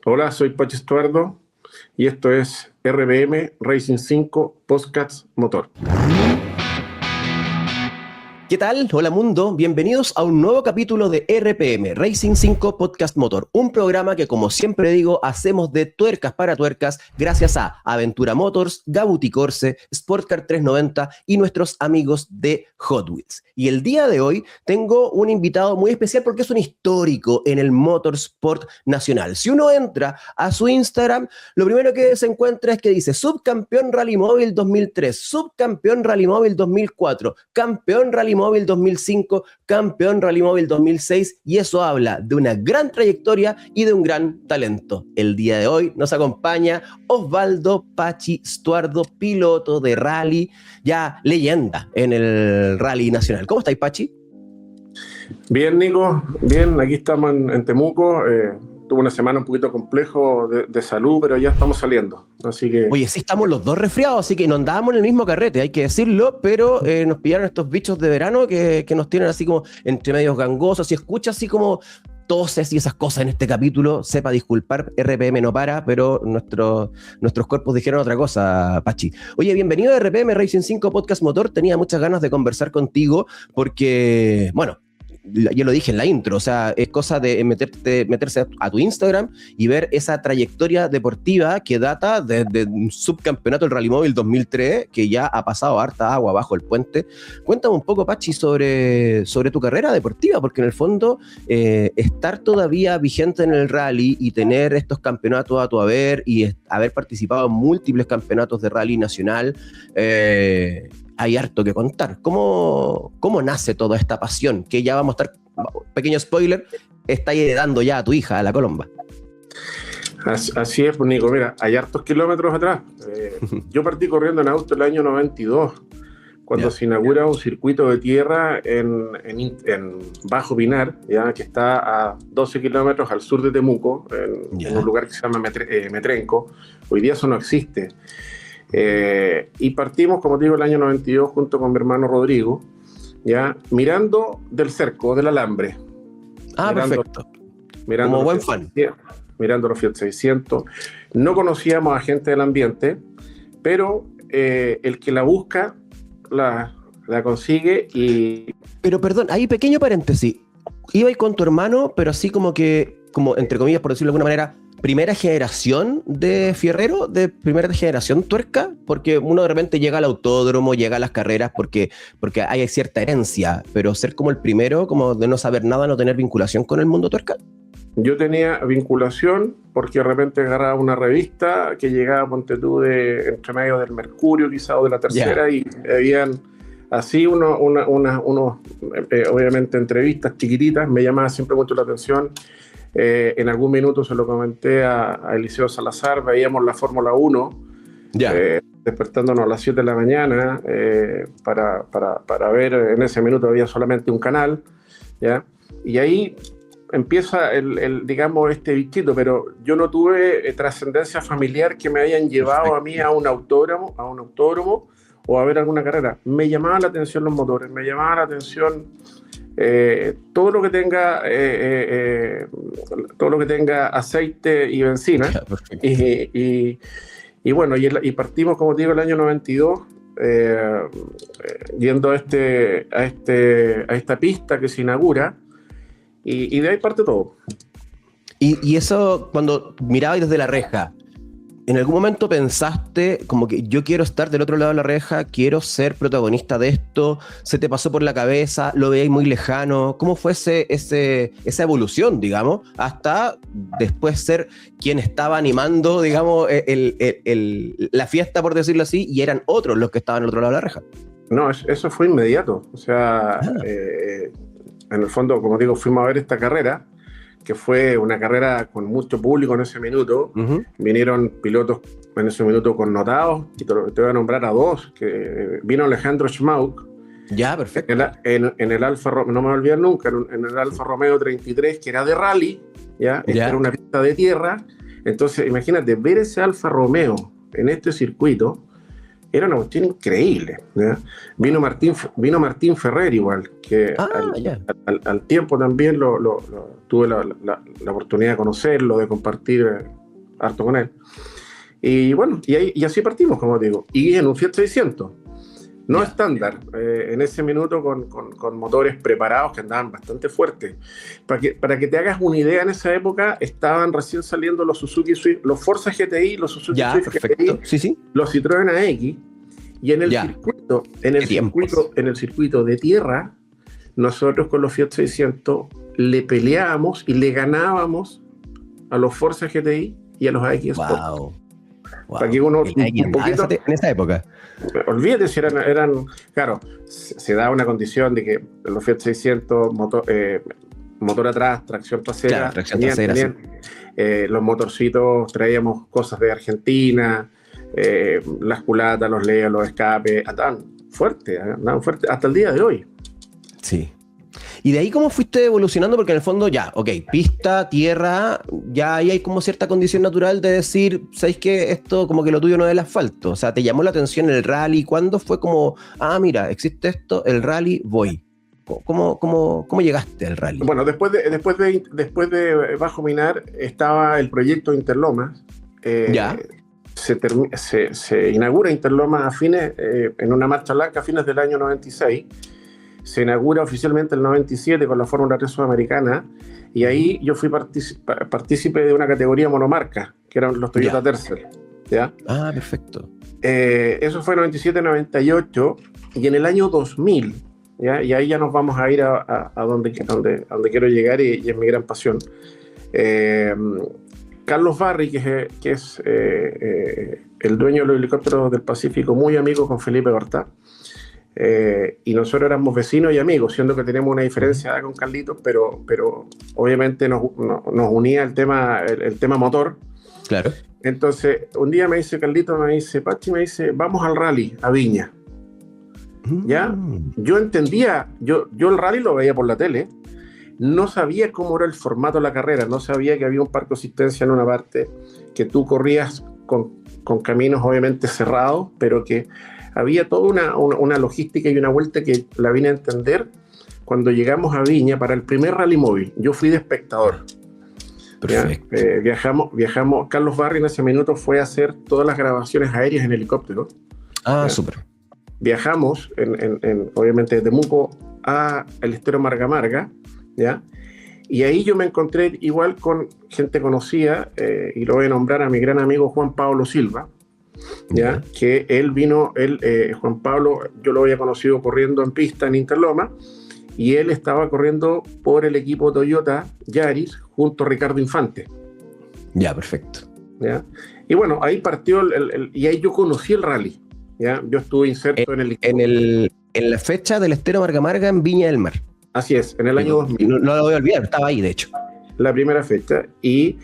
Hola, soy Pachi Estuardo y esto es RPM Racing 5 Podcast Motor. ¿Qué tal? Hola mundo, bienvenidos a un nuevo capítulo de RPM, Racing 5 Podcast Motor, un programa que, como siempre digo, hacemos de tuercas para tuercas gracias a Aventura Motors, Gabuti Corse, Sportcar 390 y nuestros amigos de Hot Wheels. Y el día de hoy tengo un invitado muy especial porque es un histórico en el motorsport nacional. Si uno entra a su Instagram, lo primero que se encuentra es que dice subcampeón Rally Móvil 2003, subcampeón Rally Móvil 2004, campeón Rally Móvil 2005, campeón Rally Móvil 2006, y eso habla de una gran trayectoria y de un gran talento. El día de hoy nos acompaña Osvaldo Pachi Estuardo, piloto de rally, ya leyenda en el rally nacional. ¿Cómo estáis, Pachi? Bien, Nico, bien, aquí estamos en Temuco. Tuve una semana un poquito complejo de salud, pero ya estamos saliendo. Así que... Oye, sí, estamos los dos resfriados, así que no andábamos en el mismo carrete, hay que decirlo, pero nos pillaron estos bichos de verano que nos tienen así como entre medios gangosos. Si escucha así como toses y esas cosas en este capítulo, sepa disculpar, RPM no para, pero nuestros cuerpos dijeron otra cosa, Pachi. Oye, bienvenido a RPM Racing 5 Podcast Motor. Tenía muchas ganas de conversar contigo porque, bueno, yo lo dije en la intro, o sea, es cosa de meterse a tu Instagram y ver esa trayectoria deportiva que data desde un subcampeonato del Rally Móvil 2003, que ya ha pasado harta agua bajo el puente. Cuéntame un poco, Pachi, sobre tu carrera deportiva, porque en el fondo estar todavía vigente en el rally y tener estos campeonatos a tu haber y haber participado en múltiples campeonatos de rally nacional, hay harto que contar. ¿Cómo nace toda esta pasión? Que ya vamos a estar, pequeño spoiler, está heredando ya a tu hija, a la Colomba. Así es, pues, Nico. Mira, hay hartos kilómetros atrás. Yo partí corriendo en auto el año 92, cuando se inaugura un circuito de tierra en Bajo Pinar, ya, que está a 12 kilómetros al sur de Temuco, en un lugar que se llama Metrenco. Hoy día eso no existe. Y partimos, como te digo, el año 92 junto con mi hermano Rodrigo, ya mirando del cerco, del alambre. Perfecto. Mirando como buen fan. Mirando los Fiat 600. No conocíamos a gente del ambiente, pero el que la busca, la consigue. Pero perdón, ahí pequeño paréntesis. Ibais con tu hermano, pero así como entre comillas, por decirlo de alguna manera, primera generación de fierrero, de primera generación tuerca, porque uno de repente llega al autódromo, llega a las carreras porque hay cierta herencia, pero ser como el primero, como de no saber nada, no tener vinculación con el mundo tuerca. Yo tenía vinculación porque de repente agarraba una revista que llegaba, ponte tú, entre medio del Mercurio quizá o de la Tercera, y habían así unos obviamente entrevistas chiquititas. Me llamaba siempre mucho la atención. En algún minuto se lo comenté a Eliseo Salazar, veíamos la Fórmula 1, despertándonos a las 7 de la mañana para ver. En ese minuto había solamente un canal, ¿ya? Y ahí empieza digamos, este bichito, pero yo no tuve trascendencia familiar que me hayan llevado a mí a un autódromo o a ver alguna carrera. Me llamaban la atención los motores, me llamaban la atención todo lo que tenga aceite y benzina. Y bueno, y partimos, como te digo, el año 92, yendo a esta pista que se inaugura, y de ahí parte todo. Y eso, cuando mirabas desde la reja, ¿en algún momento pensaste como que yo quiero estar del otro lado de la reja, quiero ser protagonista de esto? ¿Se te pasó por la cabeza? ¿Lo veías muy lejano? ¿Cómo fue esa evolución, digamos, hasta después ser quien estaba animando, digamos, la fiesta, por decirlo así, y eran otros los que estaban al otro lado de la reja? No, eso fue inmediato. O sea, en el fondo, como digo, fuimos a ver esta carrera, que fue una carrera con mucho público en ese minuto. Vinieron pilotos en ese minuto connotados, y te voy a nombrar a dos, que vino Alejandro Schmauk. Ya, perfecto. En el Alfa Romeo, no me voy a olvidar nunca, en el Alfa Romeo 33, que era de rally, ¿ya? Esta era una pista de tierra. Entonces, imagínate, ver ese Alfa Romeo en este circuito, era una cuestión increíble, ¿ya? Vino Martín Ferrer igual, que al tiempo también tuve la oportunidad de conocerlo, de compartir harto con él. Y bueno, y así partimos, como digo. Y en un Fiat 600, no estándar, en ese minuto con motores preparados que andaban bastante fuertes. Para que te hagas una idea, en esa época estaban recién saliendo los Suzuki Swift, los Forza GTI, los Suzuki Swift perfecto. GTI, Sí. los Citroën AX, y en el circuito de tierra, nosotros con los Fiat 600 le peleábamos y le ganábamos a los Forza GTI y a los AX Sport. Wow. Para que uno un poquito en esa época. Olvídate si eran claro, se da una condición de que los Fiat 600 motor atrás, tracción trasera, claro, tracción trasera, los motorcitos, traíamos cosas de Argentina, las culatas, los leos, los escapes, andaban fuertes hasta el día de hoy. Sí. ¿Y de ahí cómo fuiste evolucionando? Porque en el fondo ya, pista, tierra, ya ahí hay como cierta condición natural de decir, ¿sabes qué? Esto como que lo tuyo no es el asfalto. O sea, ¿te llamó la atención el rally? ¿Cuándo fue como, mira, existe esto, el rally, voy? ¿Cómo llegaste al rally? Bueno, después de Bajo Minar estaba el proyecto Interlomas. Se inaugura Interlomas en una marcha blanca a fines del año 96. Se inaugura oficialmente el 97 con la Fórmula 3 Sudamericana, y ahí yo fui partícipe de una categoría monomarca, que eran los Toyota Tercel. ¿Ya? Perfecto. Eso fue 97-98, y en el año 2000, ¿ya? Y ahí ya nos vamos a ir a donde quiero llegar, y es mi gran pasión. Carlos Barry, que es el dueño de los helicópteros del Pacífico, muy amigo con Felipe Horta, y nosotros éramos vecinos y amigos, siendo que tenemos una diferencia con Carlitos, pero obviamente nos unía el tema motor. Claro. Entonces, un día me dice Carlitos, Pachi, vamos al rally, a Viña. ¿Ya? Yo entendía, yo el rally lo veía por la tele, no sabía cómo era el formato de la carrera, no sabía que había un parque de asistencia en una parte, que tú corrías con caminos obviamente cerrados, pero que había toda una logística y una vuelta que la vine a entender cuando llegamos a Viña para el primer rally móvil. Yo fui de espectador. Perfecto. Viajamos, Carlos Barry en ese minuto fue a hacer todas las grabaciones aéreas en helicóptero. Súper. Viajamos, obviamente, de Temuco a el Estero Marga Marga, ¿ya? Y ahí yo me encontré igual con gente conocida, y lo voy a nombrar a mi gran amigo Juan Pablo Silva, ¿ya? Que Juan Pablo, yo lo había conocido corriendo en pista en Interloma, y él estaba corriendo por el equipo Toyota Yaris junto a Ricardo Infante. Ya, perfecto. ¿Ya? Y bueno, ahí partió y ahí yo conocí el rally, ¿ya? Yo estuve inserto en la fecha del Estero Marga Marga en Viña del Mar. Así es, en el año 2000. No lo voy a olvidar, estaba ahí de hecho. La primera fecha, y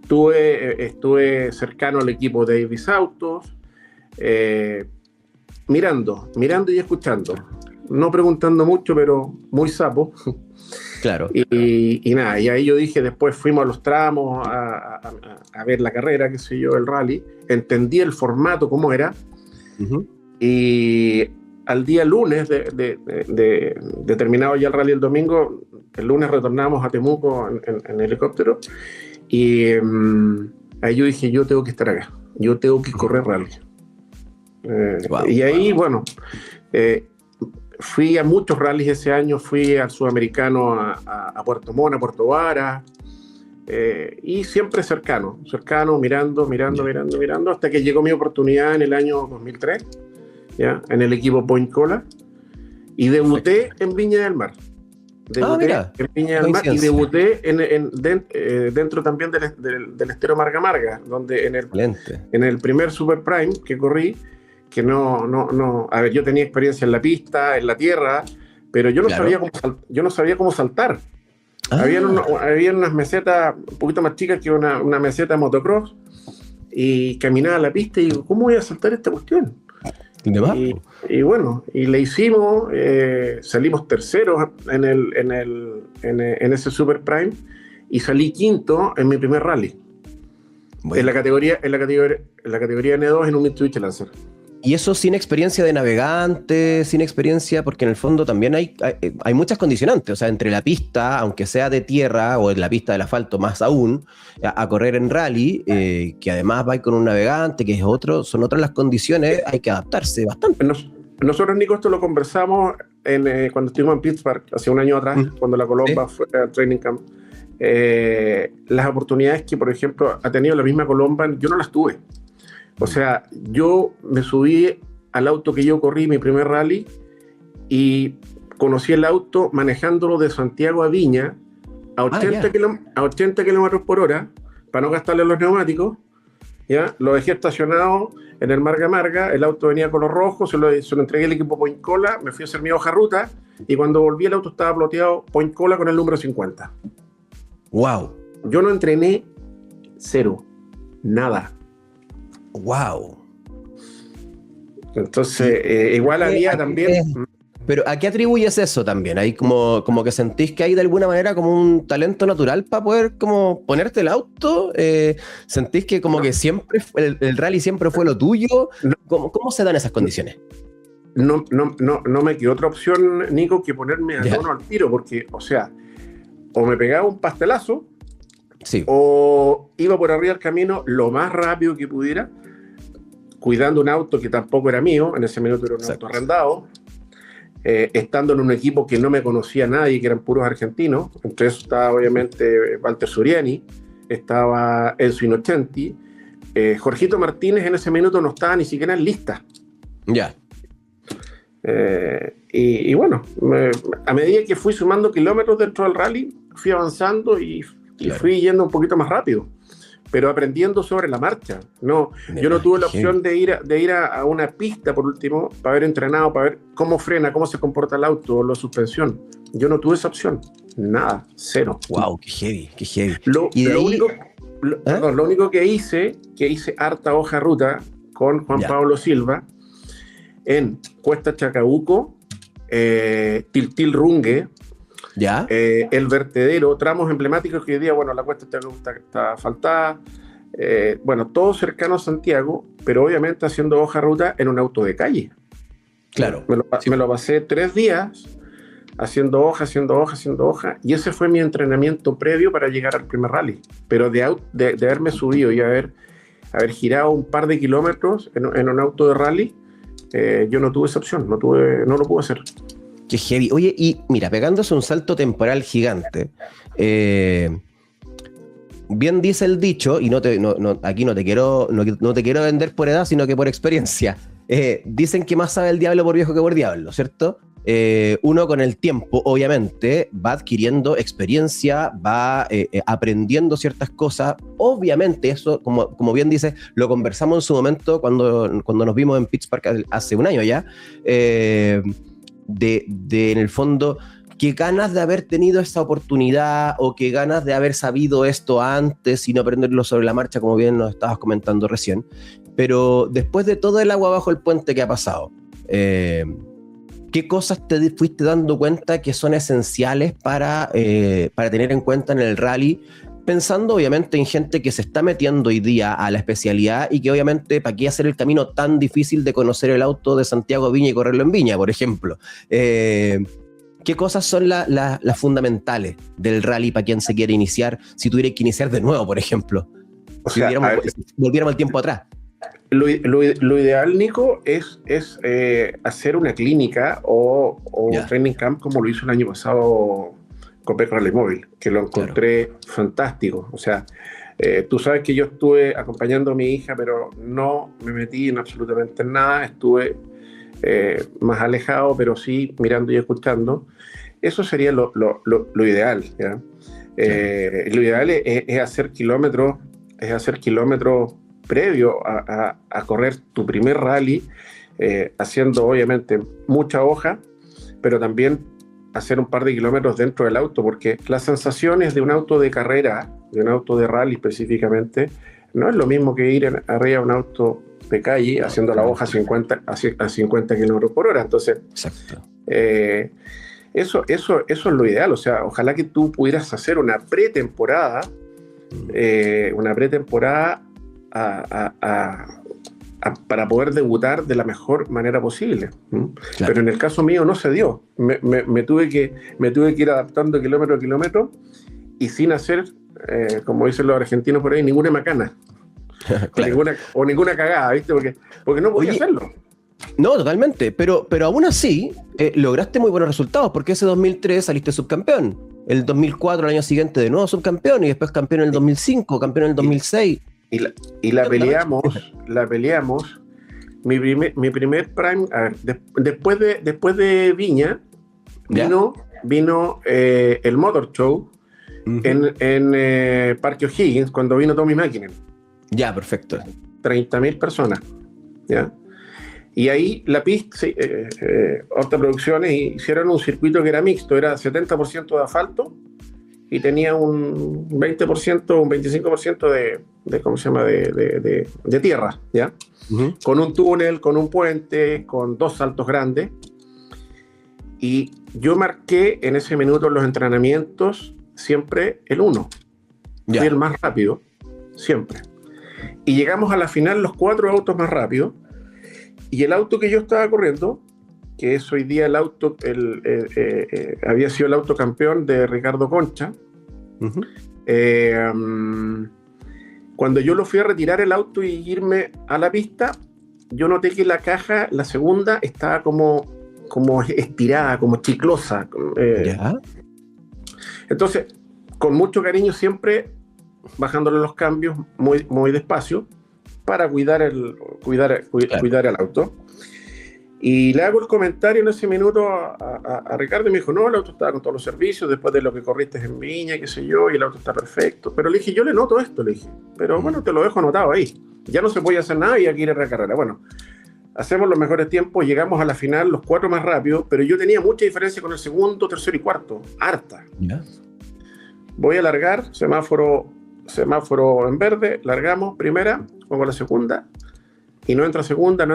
estuve cercano al equipo de Davis Autos, mirando y escuchando, no preguntando mucho, pero muy sapo. Claro. Y nada, y ahí yo dije, después fuimos a los tramos a ver la carrera, qué sé yo, el rally, entendí el formato, cómo era, y al día lunes de terminado ya el rally el domingo, el lunes retornamos a Temuco en helicóptero, y ahí yo dije, yo tengo que estar acá, yo tengo que correr rally. Y ahí, bueno, fui a muchos rallies ese año, fui al Sudamericano a Puerto Montt, a Puerto Vara, y siempre cercano, mirando, hasta que llegó mi oportunidad en el año 2003, ¿ya? En el equipo Point Cola, y debuté en Viña del Mar. En Viña del Mar, y debuté dentro también del Estero Marga Marga, donde en el primer Super Prime que corrí, que a ver, yo tenía experiencia en la pista, en la tierra, pero yo no sabía cómo saltar. Había unas mesetas un poquito más chicas que una meseta de motocross, y caminaba a la pista y digo, ¿cómo voy a saltar esta cuestión? Y bueno, y le hicimos, salimos terceros en ese Super Prime, y salí quinto en mi primer rally. Bueno. En la categoría N2 en un Mitsubishi Lancer. Y eso sin experiencia de navegante, sin experiencia, porque en el fondo también hay muchas condicionantes, o sea, entre la pista, aunque sea de tierra, o en la pista del asfalto más aún, a correr en rally, que además va con un navegante, que es son otras las condiciones, hay que adaptarse bastante. Nosotros, Nico, esto lo conversamos cuando estuvimos en Pittsburgh, hace un año atrás, cuando la Colomba fue al training camp. Las oportunidades que, por ejemplo, ha tenido la misma Colomba, yo no las tuve. O sea, yo me subí al auto que yo corrí mi primer rally y conocí el auto manejándolo de Santiago a Viña a 80 kilómetros por hora para no gastarle los neumáticos. ¿Ya? Lo dejé estacionado en el Marga Marga, el auto venía color rojo, se lo entregué al equipo Point Cola, me fui a hacer mi hoja ruta y cuando volví el auto estaba ploteado Point Cola con el número 50. ¡Wow! Yo no entrené cero, nada. ¡Wow! Entonces, igual había también... Pero ¿a qué atribuyes eso también? Hay como que sentís que hay de alguna manera como un talento natural para poder como ponerte el auto. ¿Sentís que como que siempre el rally siempre fue lo tuyo? ¿Cómo se dan esas condiciones? No me quedó otra opción, Nico, que ponerme a tono al tiro, porque, o sea, o me pegaba un pastelazo, o iba por arriba del camino lo más rápido que pudiera, cuidando un auto que tampoco era mío, en ese minuto era un auto arrendado, estando en un equipo que no me conocía nadie, que eran puros argentinos. Entre eso estaba obviamente Walter Suriani, estaba Enzo Innocenti, Jorgito Martínez en ese minuto no estaba ni siquiera en lista. Ya. Y bueno, a medida que fui sumando kilómetros dentro del rally, fui avanzando y fui yendo un poquito más rápido, pero aprendiendo sobre la marcha. Yo no tuve la opción de ir a una pista, por último, para haber entrenado, para ver cómo frena, cómo se comporta el auto, la suspensión. Yo no tuve esa opción. Nada, cero. Wow, qué heavy, qué heavy. Lo único que hice harta hoja ruta con Juan Pablo Silva en Cuesta Chacabuco, Tiltil Rungue, el vertedero, tramos emblemáticos que hoy día, bueno, la Cuesta Chacabuco está asfaltada, bueno, todo cercano a Santiago, pero obviamente haciendo hoja ruta en un auto de calle. Claro. Me lo pasé 3 días haciendo hoja, y ese fue mi entrenamiento previo para llegar al primer rally. Pero de haberme subido y haber girado un par de kilómetros en un auto de rally, yo no tuve esa opción, no lo pude hacer. Qué heavy. Oye, y mira, pegándose un salto temporal gigante, bien dice el dicho, y aquí no te quiero vender por edad, sino que por experiencia. Dicen que más sabe el diablo por viejo que por diablo, ¿cierto? Uno con el tiempo, obviamente, va adquiriendo experiencia, va aprendiendo ciertas cosas. Obviamente, eso, como bien dices, lo conversamos en su momento cuando nos vimos en Pittsburgh hace un año ya. En el fondo, qué ganas de haber tenido esa oportunidad o qué ganas de haber sabido esto antes y no aprenderlo sobre la marcha, como bien nos estabas comentando recién. Pero después de todo el agua bajo el puente que ha pasado, ¿qué cosas te fuiste dando cuenta que son esenciales para tener en cuenta en el rally? Pensando obviamente en gente que se está metiendo hoy día a la especialidad y que obviamente para qué hacer el camino tan difícil de conocer el auto de Santiago a Viña y correrlo en Viña, por ejemplo. ¿Qué cosas son las fundamentales del rally para quien se quiere iniciar, si tuviera que iniciar de nuevo, por ejemplo? Si volviéramos el tiempo atrás. Lo ideal, Nico, es hacer una clínica o un training camp como lo hizo el año pasado Copec Rally Móvil, que lo encontré fantástico. O sea, tú sabes que yo estuve acompañando a mi hija, pero no me metí en absolutamente nada. Estuve más alejado, pero sí mirando y escuchando. Eso sería lo ideal, ¿ya? Lo ideal es hacer kilómetros, previo a correr tu primer rally, haciendo obviamente mucha hoja, pero también hacer un par de kilómetros dentro del auto, porque las sensaciones de un auto de carrera, de un auto de rally específicamente, no es lo mismo que ir arriba de un auto de calle haciendo la hoja a 50 kilómetros por hora. Entonces, eso es lo ideal. O sea, ojalá que tú pudieras hacer una pretemporada, a para poder debutar de la mejor manera posible. Claro. Pero en el caso mío no se dio. Me tuve que ir adaptando kilómetro a kilómetro y sin hacer, como dicen los argentinos por ahí, ninguna macana. Claro. ninguna cagada, ¿viste? Porque no podía hacerlo. No, totalmente, pero aún así lograste muy buenos resultados, porque ese 2003 saliste subcampeón, el 2004, el año siguiente, de nuevo subcampeón, y después campeón en el 2005, campeón en el 2006. Y la peleamos. Mi primer prime, a ver, después de Viña, vino el Motor Show en Parque O'Higgins, cuando vino Tommy Mäkinen. Ya, perfecto. 30.000 personas, ¿ya? Y ahí la pista, Horta Producciones, hicieron un circuito que era mixto, era 70% de asfalto y tenía un 20%, un 25% de ¿cómo se llama? De tierra, ¿ya? Con un túnel, con un puente, con 2 saltos grandes. Y yo marqué en ese minuto en los entrenamientos siempre el 1. Fui el más rápido, siempre. Y llegamos a la final los 4 autos más rápidos. Y el auto que yo estaba corriendo, que es hoy día el auto, había sido el auto campeón de Ricardo Concha, cuando yo lo fui a retirar el auto y irme a la pista, yo noté que la caja, la segunda, estaba como estirada, como chiclosa. Entonces, con mucho cariño, siempre bajándole los cambios muy, muy despacio, para cuidar el auto. Y le hago el comentario en ese minuto a Ricardo y me dijo, no, el auto estaba con todos los servicios, después de lo que corriste en Viña, qué sé yo, y el auto está perfecto. Pero le dije, yo le noto esto, le dije. Pero bueno, te lo dejo anotado ahí. Ya no se puede hacer nada y hay que ir a la carrera. Bueno, hacemos los mejores tiempos, llegamos a la final, los 4 más rápidos, pero yo tenía mucha diferencia con el segundo, tercero y cuarto. Harta. Voy a largar, semáforo en verde, largamos primera, pongo la segunda, y no entra segunda,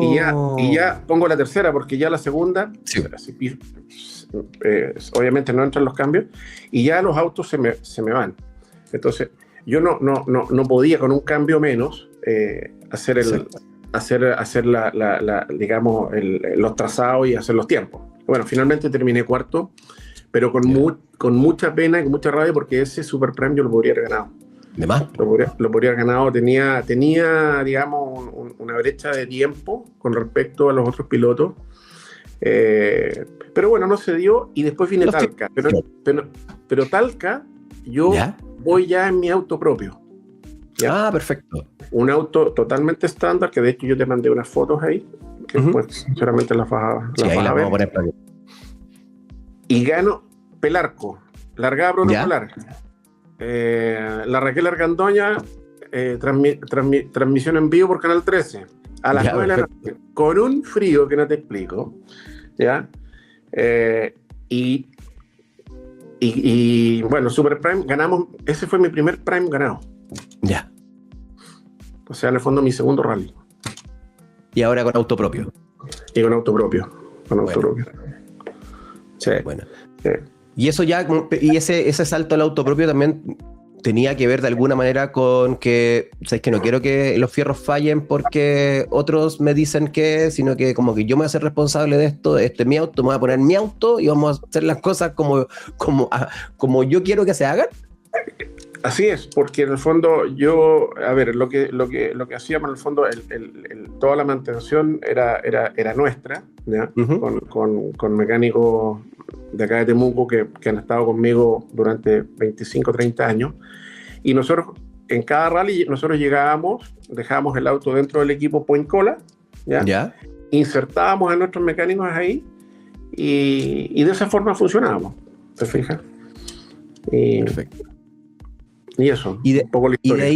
y ya pongo la tercera, porque ya la segunda, obviamente no entran los cambios, y ya los autos se me van. Entonces, yo no podía con un cambio menos hacer digamos, los trazados y hacer los tiempos. Bueno, finalmente terminé cuarto, pero con mucha pena y con mucha rabia, porque ese Super Prime yo lo podría haber ganado. ¿De más? Lo podría haber ganado. Tenía digamos, una brecha de tiempo con respecto a los otros pilotos. Pero bueno, no se dio. Y después vine Talca. Pero Talca, yo voy ya en mi auto propio. ¿Ya? Ah, perfecto. Un auto totalmente estándar, que de hecho yo te mandé unas fotos ahí, que pues sinceramente las vas a ver. Y gano Pelarco, largada protocolar. La Raquel Argandoña, transmisión en vivo por Canal 13, a las 9 de la noche, con un frío que no te explico, ¿ya? Y bueno, Super Prime, ganamos, ese fue mi primer Prime ganado. Ya. O sea, en el fondo mi segundo rally. Y ahora con auto propio. Y con auto propio. Sí. Bueno. Sí. Y eso ya, y ese salto al auto propio también tenía que ver de alguna manera con que, ¿sabes? Que no quiero que los fierros fallen porque otros me dicen que, sino que como que yo me voy a ser responsable de esto, este es mi auto, me voy a poner mi auto y vamos a hacer las cosas como yo quiero que se hagan. Así es, porque en el fondo yo, a ver, lo que hacíamos en el fondo, toda la mantención era nuestra, ¿ya? Con mecánicos de acá de Temuco que han estado conmigo durante 25, 30 años, y nosotros en cada rally nosotros llegábamos, dejábamos el auto dentro del equipo Point Cola, ¿ya? Insertábamos a nuestros mecánicos ahí y de esa forma funcionábamos, ¿te fijas? Perfecto. Y eso, un poco la historia.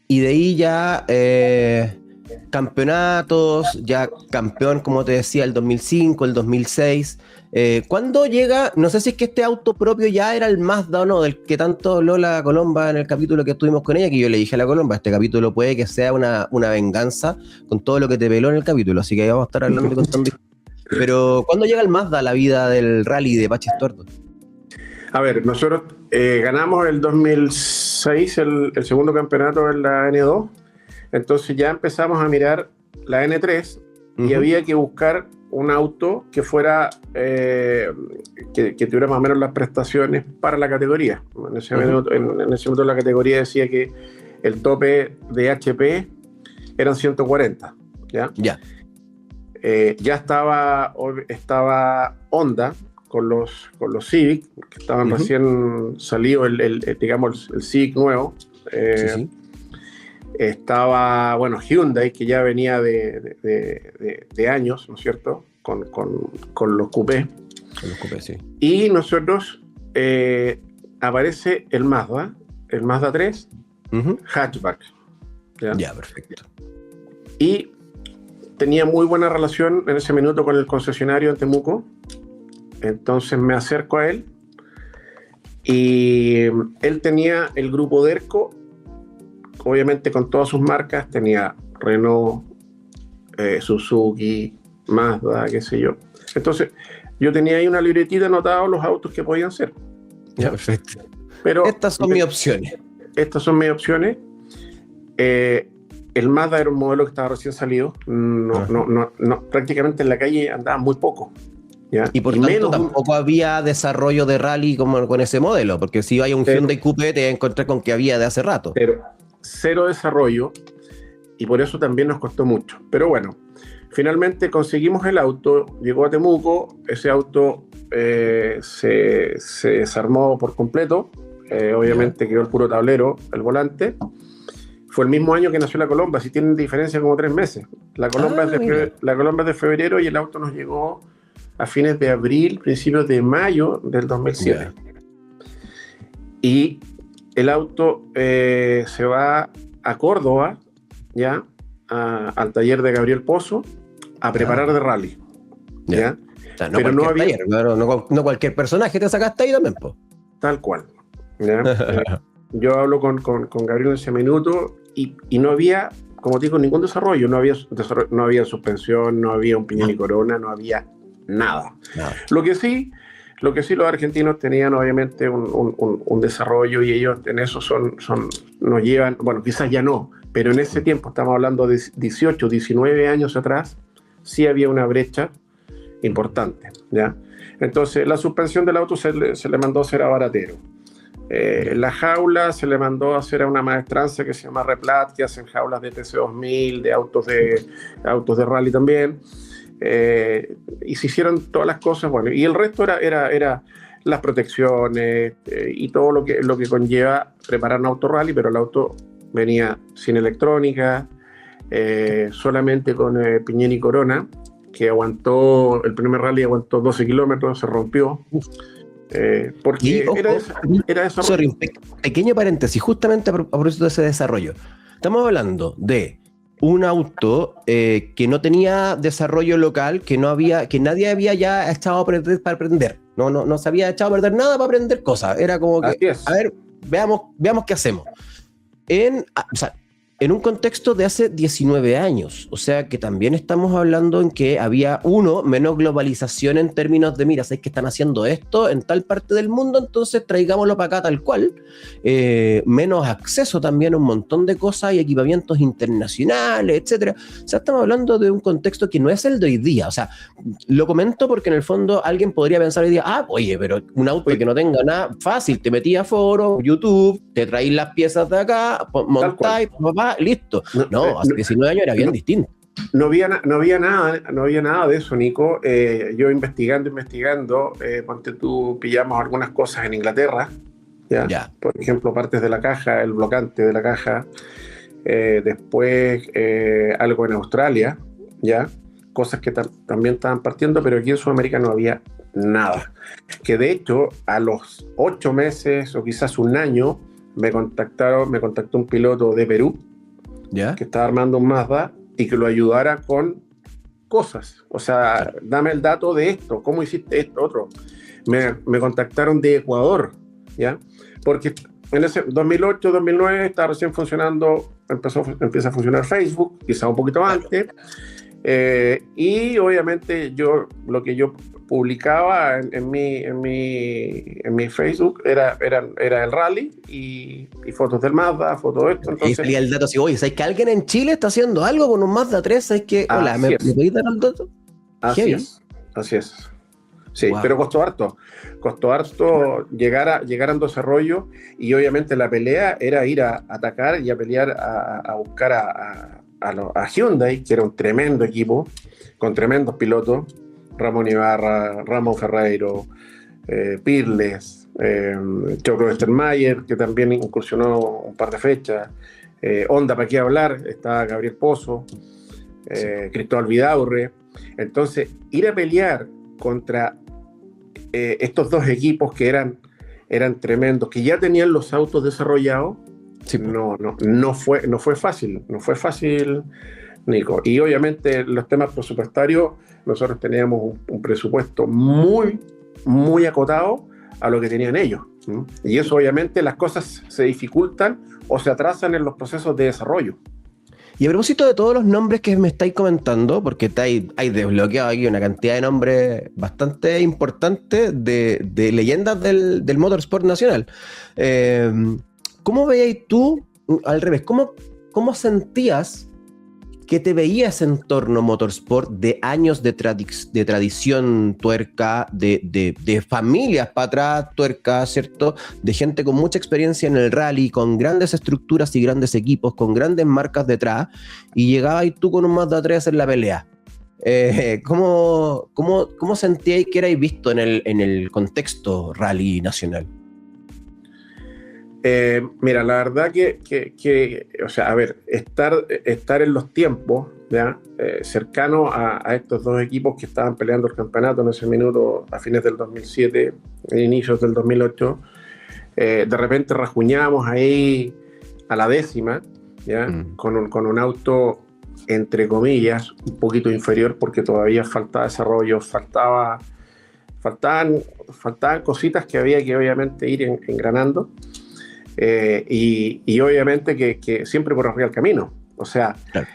Y de ahí ya campeonatos, ya campeón, como te decía, el 2005, el 2006. ¿Cuándo llega? No sé si es que este auto propio ya era el Mazda o no, del que tanto habló la Colomba en el capítulo que estuvimos con ella, que yo le dije a la Colomba, este capítulo puede que sea una venganza con todo lo que te peló en el capítulo, así que ahí vamos a estar hablando y contando. Pero ¿cuándo llega el Mazda a la vida del rally de Pachi Estuardo? A ver, nosotros ganamos el 2006 el segundo campeonato en la N2. Entonces ya empezamos a mirar la N3 y había que buscar un auto que fuera, que tuviera más o menos las prestaciones para la categoría. En ese momento la categoría decía que el tope de HP eran 140, ¿ya? Ya. Ya estaba Honda con los Civic, que estaban recién salido digamos, el Civic nuevo. Sí. Estaba, bueno, Hyundai, que ya venía de años, ¿no es cierto?, con los coupés. Con los coupés, sí. Y nosotros, aparece el Mazda 3, hatchback. Ya, perfecto. Y tenía muy buena relación en ese minuto con el concesionario en Temuco. Entonces me acerco a él y él tenía el grupo Derco, obviamente con todas sus marcas, tenía Renault, Suzuki, Mazda, qué sé yo. Entonces yo tenía ahí una libretita anotada los autos que podían ser. Ya, perfecto. Pero estas son mis opciones. Estas son mis opciones. El Mazda era un modelo que estaba recién salido. No, prácticamente en la calle andaba muy poco. ¿Ya? Y por tanto tampoco había desarrollo de rally como con ese modelo, porque si hay un Hyundai Coupé te vas a encontrar con que había de hace rato. Pero cero desarrollo, y por eso también nos costó mucho. Pero bueno, finalmente conseguimos el auto, llegó a Temuco, ese auto se desarmó por completo, obviamente quedó el puro tablero, el volante. Fue el mismo año que nació la Colomba, si tienen diferencia como 3 meses. La Colomba es de febrero y el auto nos llegó a fines de abril, principios de mayo del 2007. Y el auto se va a Córdoba, ya, al taller de Gabriel Pozo, a preparar de rally. ¿Ya? O sea, pero no había... no cualquier personaje te sacaste ahí también, po. Tal cual. ¿Ya? Yo hablo con Gabriel en ese minuto y no había, como te digo, ningún desarrollo. No había suspensión, no había un piñón y corona, no había nada. Lo que sí los argentinos tenían obviamente un desarrollo, y ellos en eso nos llevan, bueno, quizás ya no, pero en ese tiempo, estamos hablando de 18, 19 años atrás, sí había una brecha importante, ¿ya? Entonces la suspensión del auto se le mandó a hacer a baratero. La jaula se le mandó a hacer a una maestranza que se llama Replat, que hacen jaulas de TC2000, de autos de rally también. Y se hicieron todas las cosas, bueno, y el resto era las protecciones y todo lo que conlleva preparar un auto rally, pero el auto venía sin electrónica, solamente con piñón y corona, que el primer rally aguantó 12 kilómetros, se rompió. Porque era eso. Sorry, un pequeño paréntesis, justamente a propósito de ese desarrollo. Estamos hablando de un auto que no tenía desarrollo local, que nadie había ya echado a perder para aprender. No se había echado a perder nada para aprender cosas. Era como que, a ver, veamos qué hacemos. En un contexto de hace 19 años. O sea que también estamos hablando en que había menos globalización en términos de, mira, ¿sabes que están haciendo esto en tal parte del mundo? Entonces traigámoslo para acá tal cual. Menos acceso también a un montón de cosas y equipamientos internacionales, etcétera. O sea, estamos hablando de un contexto que no es el de hoy día. O sea, lo comento porque en el fondo alguien podría pensar hoy día, oye, pero un auto que no tenga nada, fácil, te metí a foro, YouTube, te traís las piezas de acá, montáis, papá, listo. No, hace 19 años era bien distinto. No había nada de eso, Nico. Yo investigando, ponte tú, pillamos algunas cosas en Inglaterra, ¿ya? Por ejemplo, partes de la caja, el blocante de la caja, después algo en Australia, ¿ya? Cosas que también estaban partiendo, pero aquí en Sudamérica no había nada. Que de hecho, a los 8 meses o quizás un año, me contactó un piloto de Perú, que estaba armando un Mazda y que lo ayudara con cosas. O sea, dame el dato de esto, ¿cómo hiciste esto? Otro. Me contactaron de Ecuador, ¿ya? Porque en ese 2008, 2009 estaba recién funcionando, empieza a funcionar Facebook, quizá un poquito antes, y obviamente lo que yo publicaba en mi Facebook, era el rally y fotos del Mazda, fotos de esto. Entonces, y salía el dato así, oye, ¿sabes que alguien en Chile está haciendo algo con un Mazda 3? ¿Sabes que? Hola, ¿me podéis dar el dato? Así es. Sí, wow. Pero costó harto llegar a un desarrollo, y obviamente la pelea era ir a atacar y a pelear, a buscar a Hyundai, que era un tremendo equipo, con tremendos pilotos, Ramón Ibarra, Ramón Ferreiro, Pirles, Choco Westermayer, que también incursionó un par de fechas, Honda, ¿para qué hablar? Estaba Gabriel Pozo, Cristóbal Vidaurre. Entonces, ir a pelear contra estos dos equipos que eran tremendos, que ya tenían los autos desarrollados, sí, no fue fácil, Nico. Y obviamente los temas presupuestarios, nosotros teníamos un presupuesto muy, muy acotado a lo que tenían ellos. Y eso obviamente las cosas se dificultan o se atrasan en los procesos de desarrollo. Y a propósito de todos los nombres que me estáis comentando, porque hay desbloqueado aquí una cantidad de nombres bastante importantes de leyendas del motorsport nacional. ¿Cómo veías tú, al revés, cómo sentías que te veías en torno motorsport de años de tradición tuerca, de familias para atrás tuerca, ¿cierto? De gente con mucha experiencia en el rally, con grandes estructuras y grandes equipos, con grandes marcas detrás, y llegabas tú con un Mazda 3 en la pelea. ¿Cómo sentíais que erais visto en el contexto rally nacional? Mira, la verdad que o sea, a ver, estar en los tiempos, ¿ya? Cercano a estos dos equipos que estaban peleando el campeonato en ese minuto, a fines del 2007, inicios del 2008, de repente rajuñábamos ahí a la décima, ¿ya? Con un auto, entre comillas, un poquito inferior, porque todavía faltaba desarrollo, faltaban cositas que había que obviamente ir engranando. Y obviamente que siempre por arriba el camino. O sea, claro.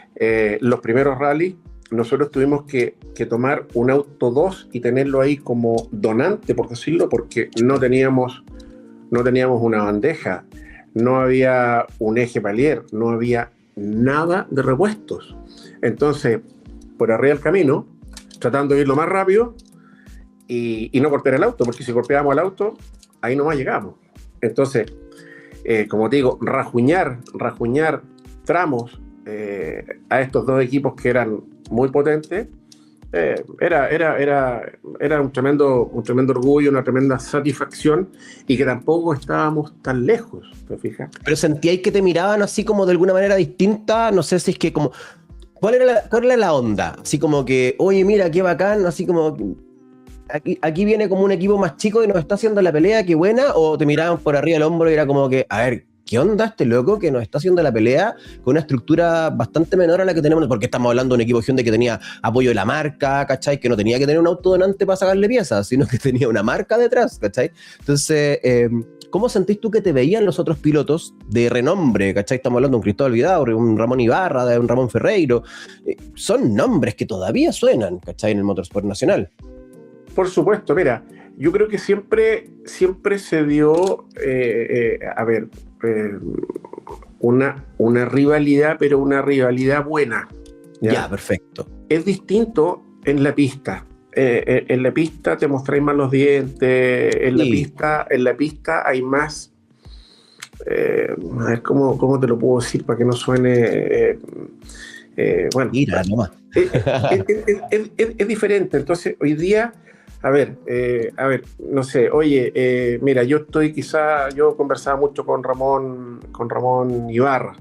Los primeros rallies nosotros tuvimos que tomar un auto 2 y tenerlo ahí como donante, por decirlo, porque no teníamos una bandeja, no había un eje palier, no había nada de repuestos. Entonces, por arriba del camino, tratando de ir lo más rápido y no golpear el auto, porque si golpeábamos el auto, ahí nomás llegamos. Entonces, como te digo, rajuñar tramos a estos dos equipos que eran muy potentes, era un tremendo orgullo, una tremenda satisfacción, y que tampoco estábamos tan lejos, ¿te fijas? Pero sentíais que te miraban así como de alguna manera distinta, no sé si es que como, ¿cuál era la onda? Así como que, oye, mira, qué bacán, así como... Aquí viene como un equipo más chico y nos está haciendo la pelea, qué buena, o te miraban por arriba del hombro y era como que, a ver, ¿qué onda este loco que nos está haciendo la pelea con una estructura bastante menor a la que tenemos? Porque estamos hablando de un equipo Hyundai que tenía apoyo de la marca, ¿cachai? Que no tenía que tener un auto donante para sacarle piezas, sino que tenía una marca detrás, ¿cachai? Entonces, ¿cómo sentís tú que te veían los otros pilotos de renombre, ¿cachai? Estamos hablando de un Cristóbal Vidaurre, un Ramón Ibarra, de un Ramón Ferreiro. Son nombres que todavía suenan, ¿cachai? En el motorsport nacional. Por supuesto, mira, yo creo que siempre se dio, una rivalidad, pero una rivalidad buena. Ya, perfecto. Es distinto en la pista. En la pista te mostráis más los dientes, en la pista hay más, a ver cómo te lo puedo decir para que no suene... bueno, mira, nomás. Es diferente. Entonces, hoy día... A ver, no sé, oye, mira, yo conversaba mucho con Ramón Ibarra,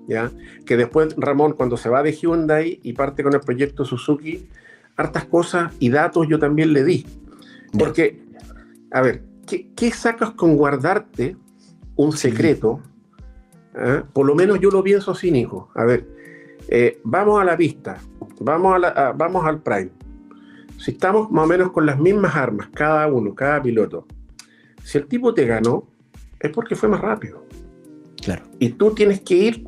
¿ya? Que después Ramón, cuando se va de Hyundai y parte con el proyecto Suzuki, hartas cosas y datos yo también le di. Porque, a ver, ¿qué sacas con guardarte un secreto? Por lo menos yo lo pienso así, Nico. A ver, vamos a la pista, vamos al Prime. Si estamos más o menos con las mismas armas, cada piloto, si el tipo te ganó, es porque fue más rápido. Claro. Y tú tienes que ir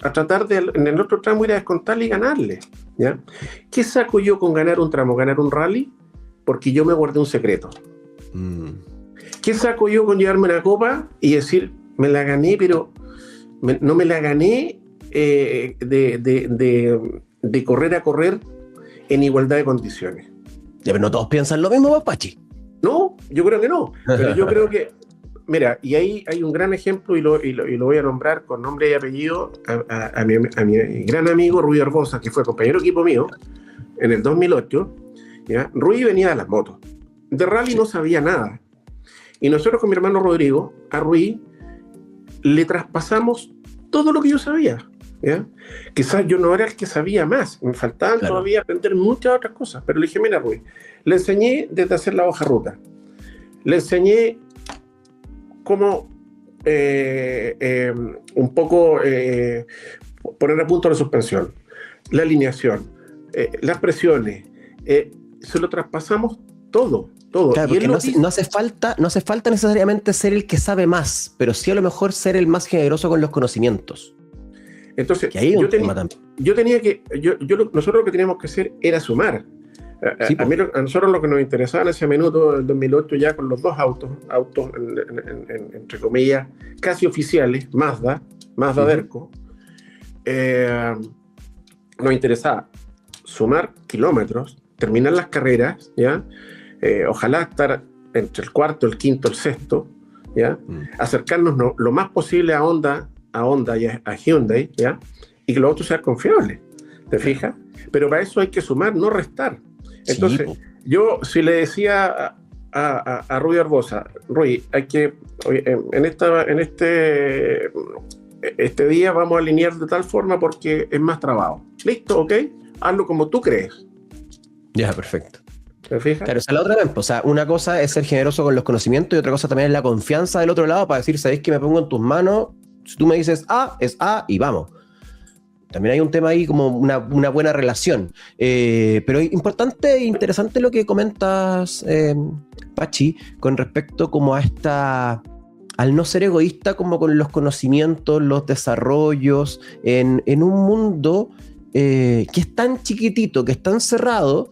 a tratar en el otro tramo ir a descontarle y ganarle, ¿ya? ¿Qué saco yo con ganar un tramo, ganar un rally? porque yo me guardé un secreto. ¿Qué saco yo con llevarme una copa y decir, me la gané, pero no me la gané de correr a correr en igualdad de condiciones? Ya, pero no todos piensan lo mismo, Pachi. No, yo creo que no. Pero yo creo que, mira, y ahí hay un gran ejemplo, y lo voy a nombrar con nombre y apellido, a mi gran amigo Rui Barbosa, que fue compañero de equipo mío en el 2008. ¿Ya? Rui venía de las motos. De rally no sabía nada. Y nosotros con mi hermano Rodrigo, a Rui, le traspasamos todo lo que yo sabía. ¿Ya? Quizás yo no era el que sabía más, me faltaban todavía aprender muchas otras cosas, pero le dije, mira Rui, le enseñé desde hacer la hoja ruta, le enseñé cómo un poco poner a punto la suspensión, la alineación, las presiones, se lo traspasamos todo. Claro, porque no hace falta necesariamente ser el que sabe más, pero sí a lo mejor ser el más generoso con los conocimientos. Entonces, nosotros lo que teníamos que hacer era sumar. A nosotros lo que nos interesaba en ese minuto del 2008, ya con los dos autos entre comillas, casi oficiales, Mazda Derco, nos interesaba sumar kilómetros, terminar las carreras, ¿ya? Ojalá estar entre el cuarto, el quinto, el sexto, ¿ya? Acercarnos lo más posible a Honda y a Hyundai, ¿ya? Y que los autos sean confiables, ¿te fijas? Pero para eso hay que sumar, no restar. Entonces, yo si le decía a Rui Barbosa, Rui, hay que, este día vamos a alinear de tal forma porque es más trabajo. Listo, ok, hazlo como tú crees. Ya, perfecto. ¿Te fijas? Claro, esa es la otra vez. O sea, una cosa es ser generoso con los conocimientos y otra cosa también es la confianza del otro lado para decir, ¿sabéis que me pongo en tus manos? Si tú me dices A, es A y vamos. También hay un tema ahí como una buena relación. Pero importante e interesante lo que comentas, Pachi, con respecto como al no ser egoísta como con los conocimientos, los desarrollos, en un mundo que es tan chiquitito, que es tan cerrado,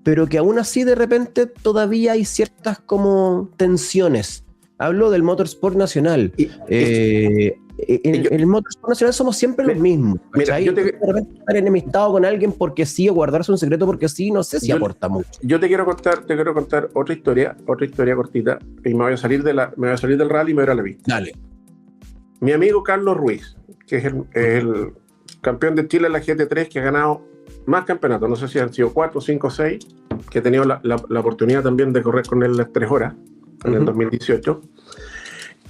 pero que aún así de repente todavía hay ciertas como tensiones. Hablo del motorsport nacional. En el motorsport nacional somos siempre los mismos. Mira, de repente estar enemistado con alguien porque sí, o guardarse un secreto porque sí, no sé si aporta mucho. Yo te quiero contar otra historia cortita, y me voy a salir del rally y me voy a la vista. Dale. Mi amigo Carlos Ruiz, que es el campeón de Chile en la GT3, que ha ganado más campeonatos, no sé si han sido 4, 5, 6, que he tenido la oportunidad también de correr con él las 3 horas en el 2018.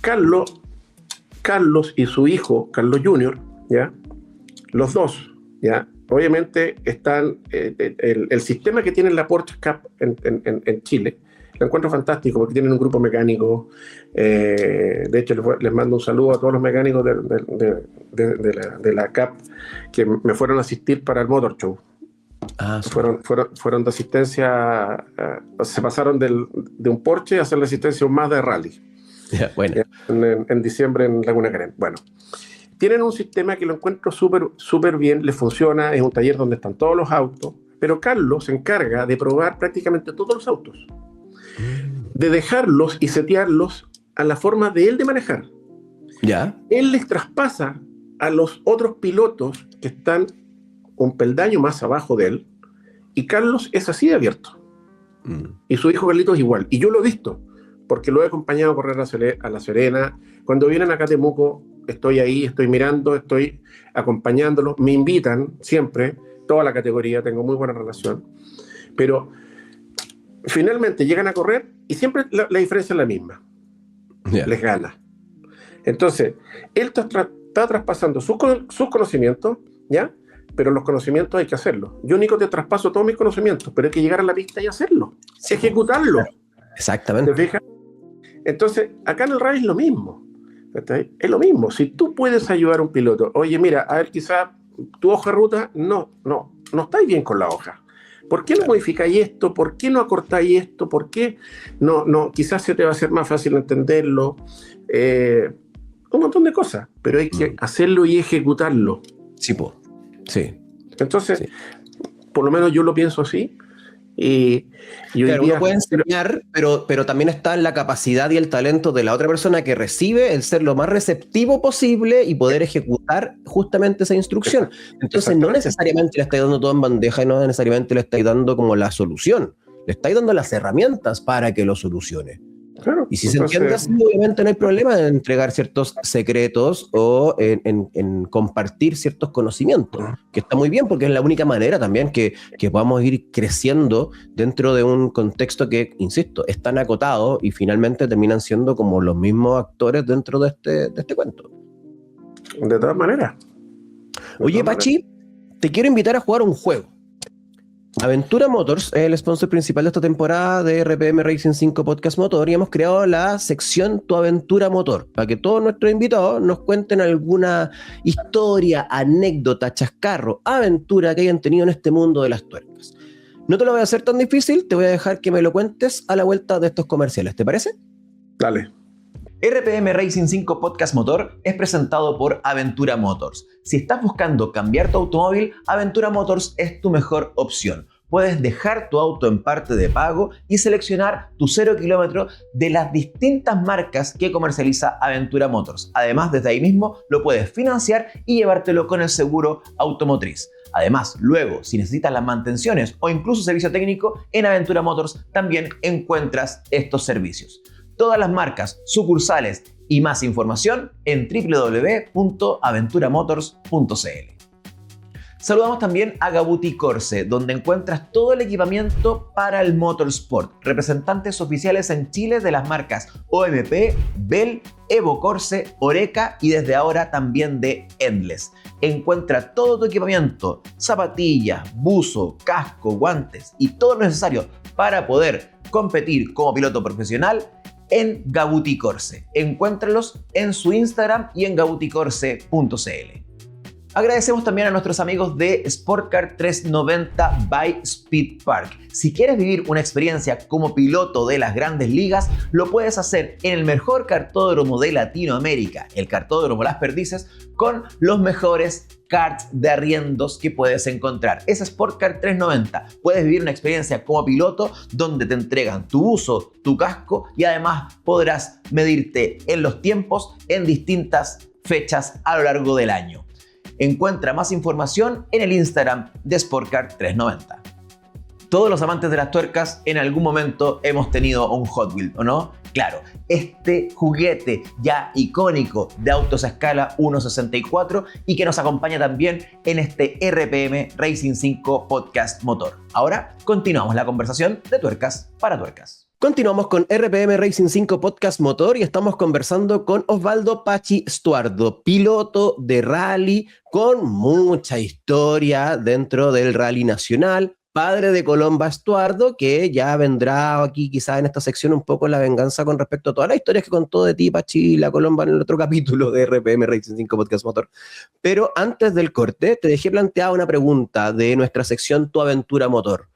Carlos y su hijo, Carlos Jr., ¿ya? Los dos, ¿ya? Obviamente están, el sistema que tiene la Porsche Cup en Chile, lo encuentro fantástico porque tienen un grupo mecánico. De hecho, les mando un saludo a todos los mecánicos de la Cup que me fueron a asistir para el Motor Show. Fueron de asistencia, se pasaron de un Porsche a hacer la asistencia a un Mazda de rally. Bueno. En diciembre en Laguna Carén. Bueno, tienen un sistema que lo encuentro súper bien, les funciona, es un taller donde están todos los autos, pero Carlos se encarga de probar prácticamente todos los autos, de dejarlos y setearlos a la forma de él de manejar. ¿Ya? Él les traspasa a los otros pilotos que están un peldaño más abajo de él, y Carlos es así de abierto. Y su hijo Carlitos igual, y yo lo he visto porque lo he acompañado a correr a La Serena. Cuando vienen acá a Temuco, estoy ahí, estoy mirando, estoy acompañándolos, me invitan siempre, toda la categoría, tengo muy buena relación, pero finalmente llegan a correr y siempre la diferencia es la misma, les gana. Entonces, él está traspasando sus conocimientos, ¿ya? Pero los conocimientos hay que hacerlos. Yo, Nico, te traspaso todos mis conocimientos, pero hay que llegar a la pista y hacerlo, ejecutarlo. Exactamente. ¿Te fijas? Entonces, acá en el rally es lo mismo. Es lo mismo. Si tú puedes ayudar a un piloto, oye, mira, a ver, quizá tu hoja de ruta no estáis bien con la hoja. ¿Por qué no modificáis esto? ¿Por qué no acortáis esto? ¿Por qué no? Quizás se te va a hacer más fácil entenderlo. Un montón de cosas, pero hay que hacerlo y ejecutarlo. Sí. Entonces, por lo menos yo lo pienso así. Y hoy claro, día, uno puede enseñar, pero también está en la capacidad y el talento de la otra persona que recibe el ser lo más receptivo posible y poder ejecutar justamente esa instrucción. Entonces, no exactamente. necesariamente le estáis dando todo en bandeja y no necesariamente le estáis dando como la solución. Le estáis dando las herramientas para que lo solucione. Claro, Y si se entonces, entiende así, obviamente no hay problema en entregar ciertos secretos o en compartir ciertos conocimientos, que está muy bien porque es la única manera también que podamos ir creciendo dentro de un contexto que, insisto, es tan acotado y finalmente terminan siendo como los mismos actores dentro de este cuento. de todas maneras. Oye, Pachi, te quiero invitar a jugar un juego. Aventura Motors es el sponsor principal de esta temporada de RPM Racing 5 Podcast Motor y hemos creado la sección Tu Aventura Motor para que todos nuestros invitados nos cuenten alguna historia, anécdota, chascarro, aventura que hayan tenido en este mundo de las tuercas. No te lo voy a hacer tan difícil, te voy a dejar que me lo cuentes a la vuelta de estos comerciales, ¿te parece? Dale. RPM Racing 5 Podcast Motor es presentado por Aventura Motors. Si estás buscando cambiar tu automóvil, Aventura Motors es tu mejor opción. Puedes dejar tu auto en parte de pago y seleccionar tu 0 kilómetro de las distintas marcas que comercializa Aventura Motors. Además, desde ahí mismo lo puedes financiar y llevártelo con el seguro automotriz. Además, luego, si necesitas las mantenciones o incluso servicio técnico, en Aventura Motors también encuentras estos servicios. Todas las marcas, sucursales y más información en www.aventuramotors.cl. Saludamos también a Gabuti Corse, donde encuentras todo el equipamiento para el motorsport. Representantes oficiales en Chile de las marcas OMP, Bell, Evo Corse, Oreca y desde ahora también de Endless. Encuentra todo tu equipamiento, zapatillas, buzo, casco, guantes y todo lo necesario para poder competir como piloto profesional en Gabuti Corse. Encuéntralos en su Instagram y en gabuticorse.cl. Agradecemos también a nuestros amigos de Sportcar 390 by Speed Park. Si quieres vivir una experiencia como piloto de las grandes ligas, lo puedes hacer en el mejor kartódromo de Latinoamérica, el Kartódromo Las Perdices, con los mejores karts de arriendos que puedes encontrar. Es Sportcar 390. Puedes vivir una experiencia como piloto donde te entregan tu buzo, tu casco y además podrás medirte en los tiempos en distintas fechas a lo largo del año. Encuentra más información en el Instagram de Sportcar 390. Todos los amantes de las tuercas en algún momento hemos tenido un Hot Wheel, ¿o no? Claro, este juguete ya icónico de autos a escala 1.64 y que nos acompaña también en este RPM Racing 5 Podcast Motor. Ahora continuamos la conversación de tuercas para tuercas. Continuamos con RPM Racing 5 Podcast Motor y estamos conversando con Osvaldo Pachi Stuardo, piloto de rally con mucha historia dentro del rally nacional, padre de Colomba Stuardo, que ya vendrá aquí quizás en esta sección un poco la venganza con respecto a todas las historias que contó de ti, Pachi, y la Colomba en el otro capítulo de RPM Racing 5 Podcast Motor. Pero antes del corte te dejé planteada una pregunta de nuestra sección Tu Aventura Motor.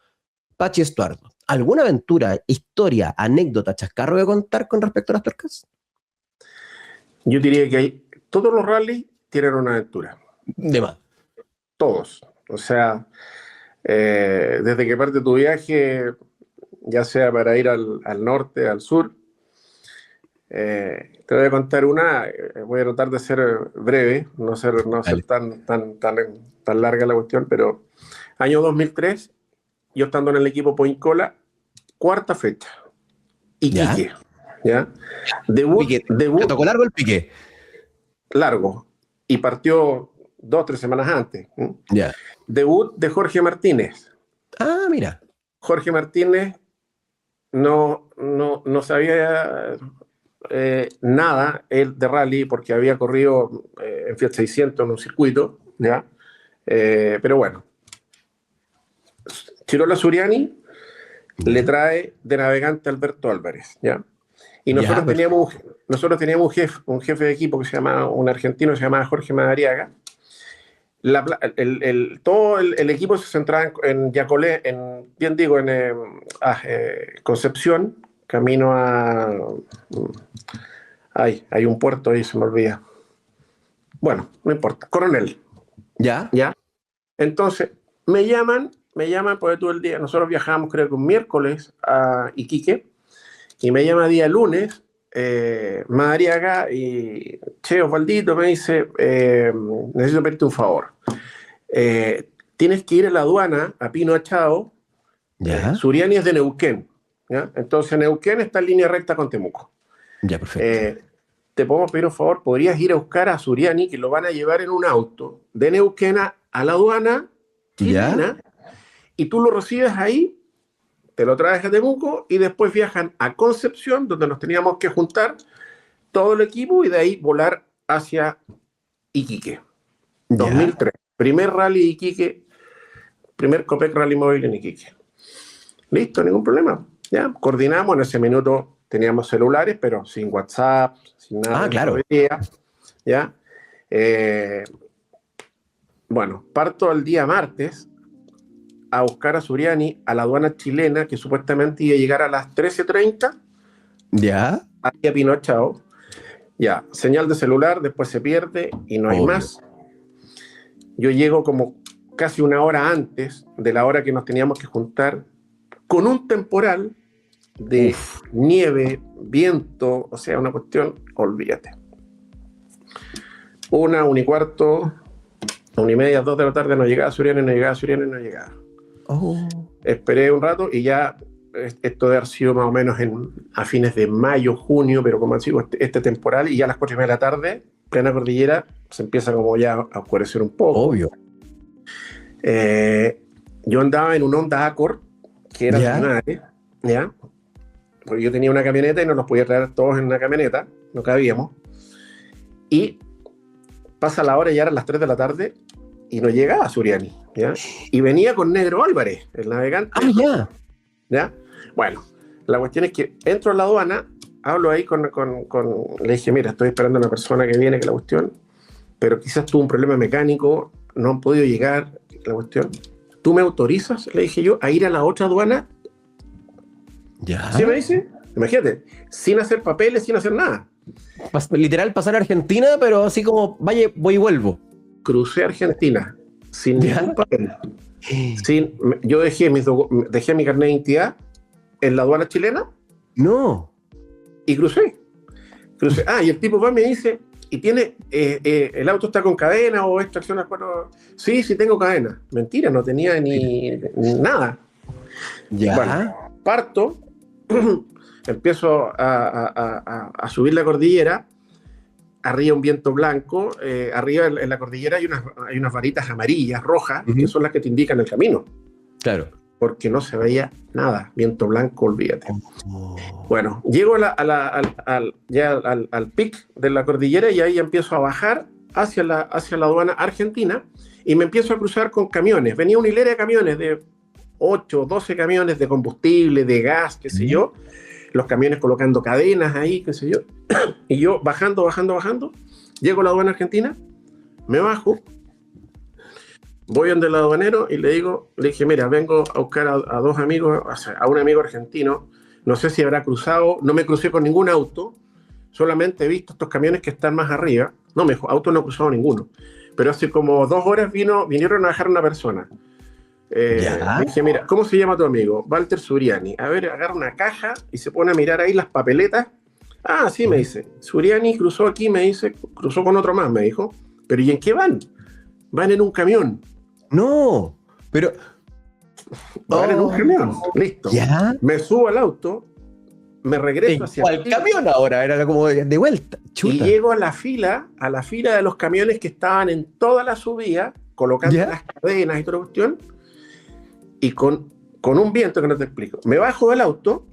Pachi Stuardo, ¿alguna aventura, historia, anécdota, chascarro que contar con respecto a las tuercas? Yo diría que todos los rallies tienen una aventura. De más. Todos. O sea, desde que parte tu viaje, ya sea para ir al norte, al sur, te voy a contar una, voy a tratar de ser breve, no ser tan larga la cuestión, pero año 2003, yo estando en el equipo Point Cola, cuarta fecha, Iquique, ¿ya? Debut. ¿Te tocó largo el pique? Largo, y partió 2 o 3 semanas antes. Ya. Debut de Jorge Martínez. Ah, mira. Jorge Martínez no sabía nada él de rally porque había corrido en Fiat 600 en un circuito, ¿ya? Pero bueno, Chirola Suriani le trae de navegante a Alberto Álvarez, ¿ya? Y nosotros teníamos un jefe de equipo que se llamaba, un argentino que se llamaba Jorge Madariaga. Todo el equipo se centraba en Yacolé, en Concepción, camino a... hay un puerto ahí, se me olvida. Bueno, no importa, Coronel. ¿Ya? Entonces, me llaman me llaman, pues todo el día, nosotros viajamos creo que un miércoles a Iquique, y me llama día lunes, Madariaga, y che, Osvaldito, me dice, necesito pedirte un favor. Tienes que ir a la aduana, a Pino Achao. Suriani es de Neuquén, ¿ya? Entonces Neuquén está en línea recta con Temuco. Ya, perfecto. Te podemos pedir un favor, podrías ir a buscar a Suriani, que lo van a llevar en un auto de Neuquén a la aduana chilena, y tú lo recibes ahí, te lo traes a Temuco, y después viajan a Concepción, donde nos teníamos que juntar todo el equipo, y de ahí volar hacia Iquique. 2003. Primer rally de Iquique, primer Copec Rally Móvil en Iquique. Listo, ningún problema. Ya, coordinamos, en ese minuto teníamos celulares, pero sin WhatsApp, sin nada. Claro. ¿Ya? Bueno, parto el día martes a buscar a Suriani a la aduana chilena, que supuestamente iba a llegar a las 13:30. ¿Ya? Aquí a Pino Achao. Ya, señal de celular, después se pierde y no hay más. Yo llego como casi una hora antes de la hora que nos teníamos que juntar, con un temporal de nieve, viento, o sea, una cuestión, olvídate. 1:15, 1:30, 2 de la tarde no llegaba Suriani, no llegaba. Esperé un rato y ya esto debe haber sido más o menos a fines de mayo, junio, pero como digo, este temporal, y ya a las 4:30 de la tarde, plena cordillera, se empieza como ya a oscurecer un poco. Obvio. Yo andaba en un Honda Accord, que era de madre, ¿ya? Porque yo tenía una camioneta y no nos podía traer todos en una camioneta, no cabíamos. Y pasa la hora, ya eran las 3 de la tarde, y no llegaba Suriani, ¿ya? Y venía con Negro Álvarez, el navegante. ¿Ya? Bueno, la cuestión es que entro a la aduana, hablo ahí le dije, mira, estoy esperando a una persona que viene, que la cuestión, pero quizás tuvo un problema mecánico, no han podido llegar, la cuestión. ¿Tú me autorizas, le dije yo, a ir a la otra aduana? ¿Sí me dice? Imagínate, sin hacer papeles, sin hacer nada. Literal pasar a Argentina, pero así como, vaya, voy y vuelvo. Crucé a Argentina, sin ningún papel. Yo dejé mi carnet de identidad en la aduana chilena. No. Y crucé. Y el tipo va y me dice, ¿y tiene, el auto está con cadena o es tracción a cuatro? Sí, tengo cadena. Mentira, no tenía ni nada. Bueno, parto, empiezo a subir la cordillera, arriba un viento blanco, arriba en la cordillera hay unas varitas amarillas, rojas, que son las que te indican el camino. Claro. Porque no se veía nada, viento blanco, olvídate. Bueno, llego al pic de la cordillera y ahí empiezo a bajar hacia la aduana argentina y me empiezo a cruzar con camiones. Venía una hilera de camiones, de 8, 12 camiones de combustible, de gas, qué sé yo. Los camiones colocando cadenas ahí, qué sé yo. Y yo bajando, llego a la aduana argentina, me bajo, voy donde el aduanero y le dije, mira, vengo a buscar a dos amigos, a un amigo argentino, no sé si habrá cruzado, no me crucé con ningún auto, solamente he visto estos camiones que están más arriba. No, me dijo, auto no he cruzado ninguno. Pero hace como 2 horas vinieron a dejar una persona. Dije, mira, ¿cómo se llama tu amigo? Walter Suriani. A ver, agarra una caja y se pone a mirar ahí las papeletas. Sí, me dice. Suriani cruzó aquí, me dice, cruzó con otro más, me dijo. Pero ¿y en qué van? Van en un camión. No, pero... Van en un camión, listo. ¿Ya? Me subo al auto, me regreso hacia el camión ahora, era como de vuelta. Chuta. Y llego a la fila de los camiones que estaban en toda la subida, colocando las cadenas y toda la cuestión, y con un viento que no te explico. Me bajo del auto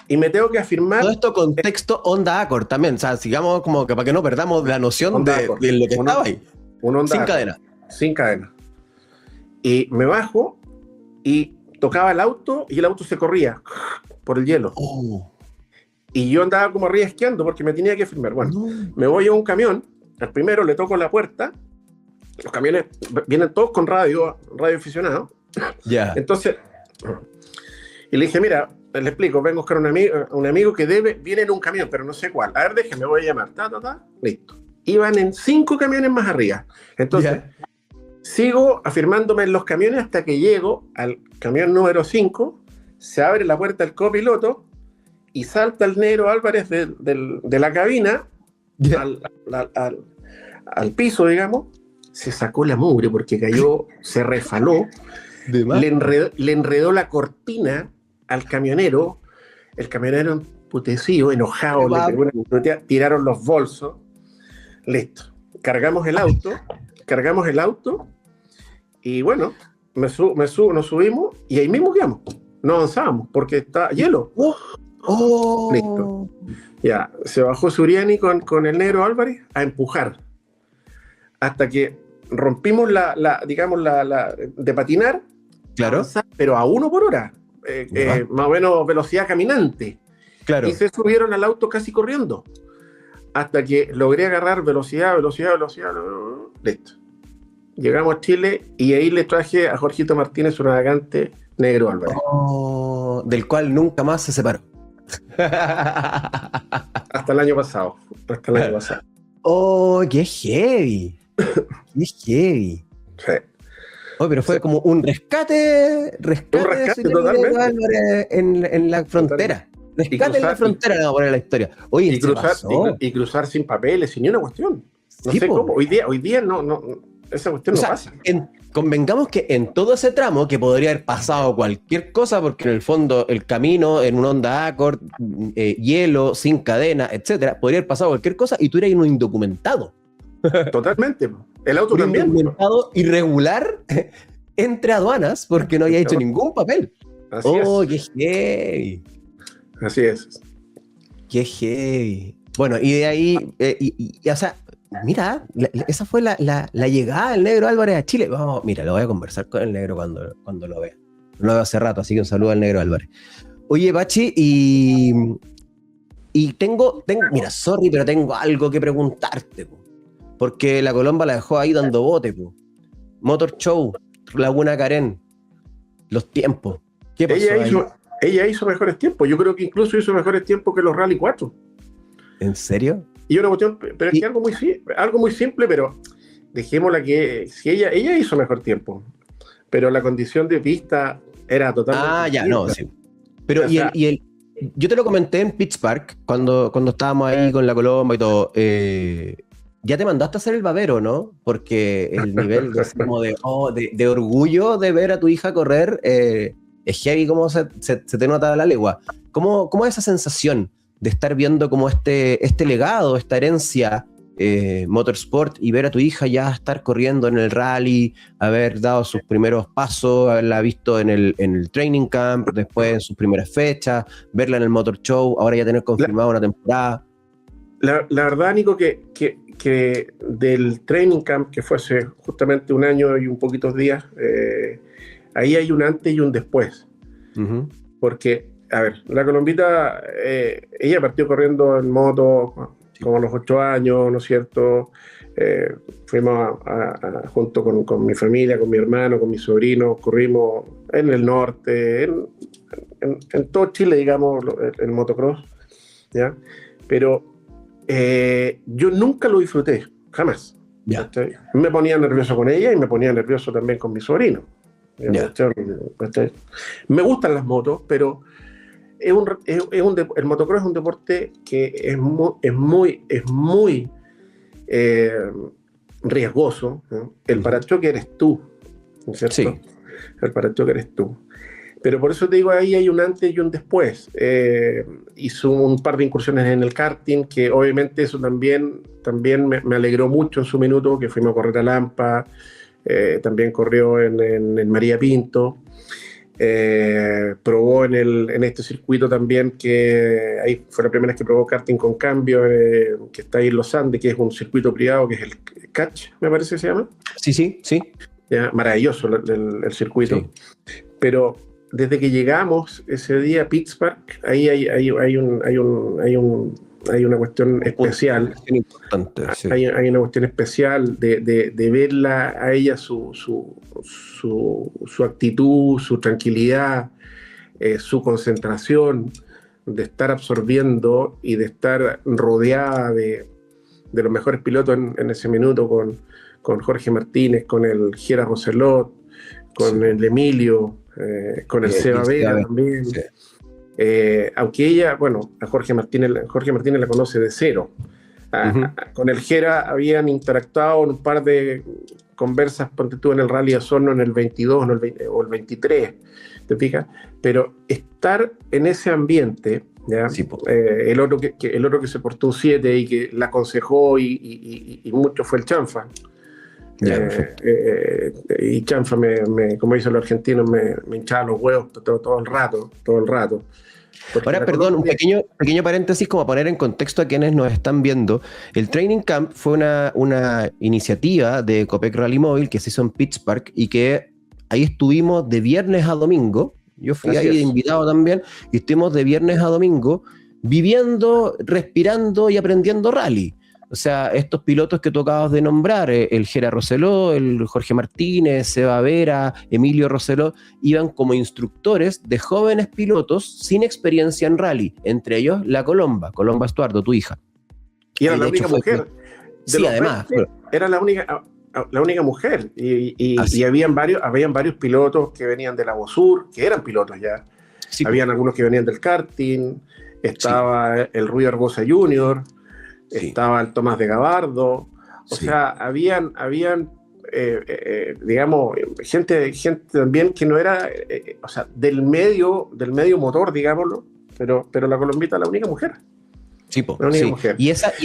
y me tengo que afirmar... Todo esto contexto Honda Accord también, o sea, sigamos como que para que no perdamos la noción de lo que estaba ahí. Un Honda sin Accord, cadena. Sin cadena. Y me bajo y tocaba el auto y el auto se corría por el hielo. Y yo andaba como arriba esquiando porque me tenía que firmar. Bueno, me voy a un camión, al primero le toco la puerta, los camiones vienen todos con radio aficionado. Entonces, y le dije, mira, le explico, vengo a buscar un amigo que viene en un camión, pero no sé cuál. A ver, déjeme, voy a llamar. Listo. Iban en 5 camiones más arriba. Entonces, Sigo afirmándome en los camiones hasta que llego al camión número 5, se abre la puerta del copiloto y salta el negro Álvarez de la cabina al piso, digamos, se sacó la mugre porque cayó, se refaló, le enredó la cortina al camionero, el camionero emputecido, enojado, le pegó una puteada, tiraron los bolsos, listo. Cargamos el auto y bueno, nos subimos y ahí mismo quedamos. No avanzábamos porque está hielo. Listo. Ya, se bajó Suriani con el negro Álvarez a empujar hasta que rompimos digamos, de patinar, claro, avanzar, pero a 1 por hora, más o menos velocidad caminante. Claro. Y se subieron al auto casi corriendo hasta que logré agarrar velocidad, listo. Llegamos a Chile y ahí le traje a Jorgito Martínez un navegante negro Álvarez. Del cual nunca más se separó. Hasta el año pasado. Oh, qué heavy. Qué heavy. Sí. Oh, pero fue como un rescate totalmente. Álvarez en la frontera. Rescate en la frontera, le vamos a poner la historia. Oye, y cruzar sin papeles, sin ni una cuestión. No sé cómo. Hoy día no, esa cuestión no pasa. Convengamos que en todo ese tramo, que podría haber pasado cualquier cosa, porque en el fondo el camino en un Honda Accord, hielo, sin cadena, etcétera, podría haber pasado cualquier cosa y tú eras un indocumentado. Totalmente. El auto también. Indocumentado irregular entre aduanas porque no había hecho ningún papel. Así es. Qué heavy. Así es. Qué heavy. Bueno, y de ahí, o sea, mira, esa fue la llegada del negro Álvarez a Chile. Vamos, mira, lo voy a conversar con el negro cuando lo vea. No lo veo hace rato, así que un saludo al negro Álvarez. Oye, Pachi, y tengo, mira, sorry, pero tengo algo que preguntarte, po, porque la Colomba la dejó ahí dando bote, po. Motor Show, Laguna Carén, los tiempos. ¿Qué pasó? Ella hizo mejores tiempos. Yo creo que incluso hizo mejores tiempos que los Rally 4. ¿En serio? Y una cuestión, pero es que algo muy simple, pero dejémosla que si ella hizo mejor tiempo, pero la condición de pista era totalmente ya, no, sí. Pero o sea, yo te lo comenté en Pitts Park cuando estábamos ahí con la Colomba y todo. Ya te mandaste a hacer el babero, ¿no? Porque el nivel de orgullo de ver a tu hija correr es heavy, como se te nota la legua. ¿Cómo es esa sensación de estar viendo como este legado, esta herencia motorsport y ver a tu hija ya estar corriendo en el rally, haber dado sus primeros pasos, haberla visto en el training camp, después en sus primeras fechas, verla en el Motor Show, ahora ya tener confirmada una temporada? La verdad, Nico, que del training camp, que fue hace justamente 1 año y un poquitos días, ahí hay un antes y un después. Uh-huh. Porque, a ver, la Colombita, ella partió corriendo en moto como a los 8 años, ¿no es cierto? Fuimos junto con mi familia, con mi hermano, con mis sobrinos, corrimos en el norte, en todo Chile, digamos, el motocross, ¿ya? Pero yo nunca lo disfruté, jamás. Yeah. Me ponía nervioso con ella y me ponía nervioso también con mi sobrino. Yeah. Me gustan las motos, pero el motocross es un deporte que es muy riesgoso, ¿no? El parachoque eres tú, ¿no es cierto? Sí. El parachoque eres tú. Pero por eso te digo, ahí hay un antes y un después. Hizo un par de incursiones en el karting, que obviamente eso también me alegró mucho en su minuto, que fuimos a correr a Lampa, también corrió en María Pinto. Probó en este circuito también, que ahí fue la primera vez que probó karting con cambio, que está ahí en Los Andes, que es un circuito privado, que es el Catch, me parece que se llama. Sí. Ya, maravilloso el circuito. Sí. Pero desde que llegamos ese día a Pitts Park, ahí hay una cuestión especial. Importante, sí. Hay una cuestión especial de verla a ella, su actitud, su tranquilidad, su concentración, de estar absorbiendo y de estar rodeada de los mejores pilotos en ese minuto, con con Jorge Martínez, con el Gera Roselot, con el Emilio, con el Seba Vera también. Sí. Aunque ella, bueno, a Jorge Martínez la conoce de cero. Con el Gera habían interactuado en un par de conversas, ponte tú, en el Rally de Osorno en el 22 o el 23, ¿te fijas? Pero estar en ese ambiente, ¿ya? Sí, el otro que se portó un 7 y que la aconsejó y mucho fue el Chanfa. Y Chanfa, como dicen los argentinos, me hinchaba los huevos todo el rato. Ahora, perdón, un pequeño paréntesis como a poner en contexto a quienes nos están viendo. El Training Camp fue una iniciativa de Copec Rally Móvil que se hizo en Pitts Park y que ahí estuvimos de viernes a domingo. Yo fui ahí de invitado también y estuvimos de viernes a domingo viviendo, respirando y aprendiendo rally. O sea, estos pilotos que tú acabas de nombrar, el Gera Roseló, el Jorge Martínez, Seba Vera, Emilio Roseló, iban como instructores de jóvenes pilotos sin experiencia en rally, entre ellos la Colomba Estuardo, tu hija. Y era la única mujer. Sí, además. Era la única mujer. Y habían varios pilotos que venían de la Bosur, que eran pilotos ya. Sí, habían algunos que venían del karting, estaba el Rui Arbosa Jr., estaba el Tomás de Gabardo, o sea, habían digamos, gente también que no era, o sea, del medio motor, digámoslo, pero la Colombita la única mujer. Sí, la única mujer. Y esa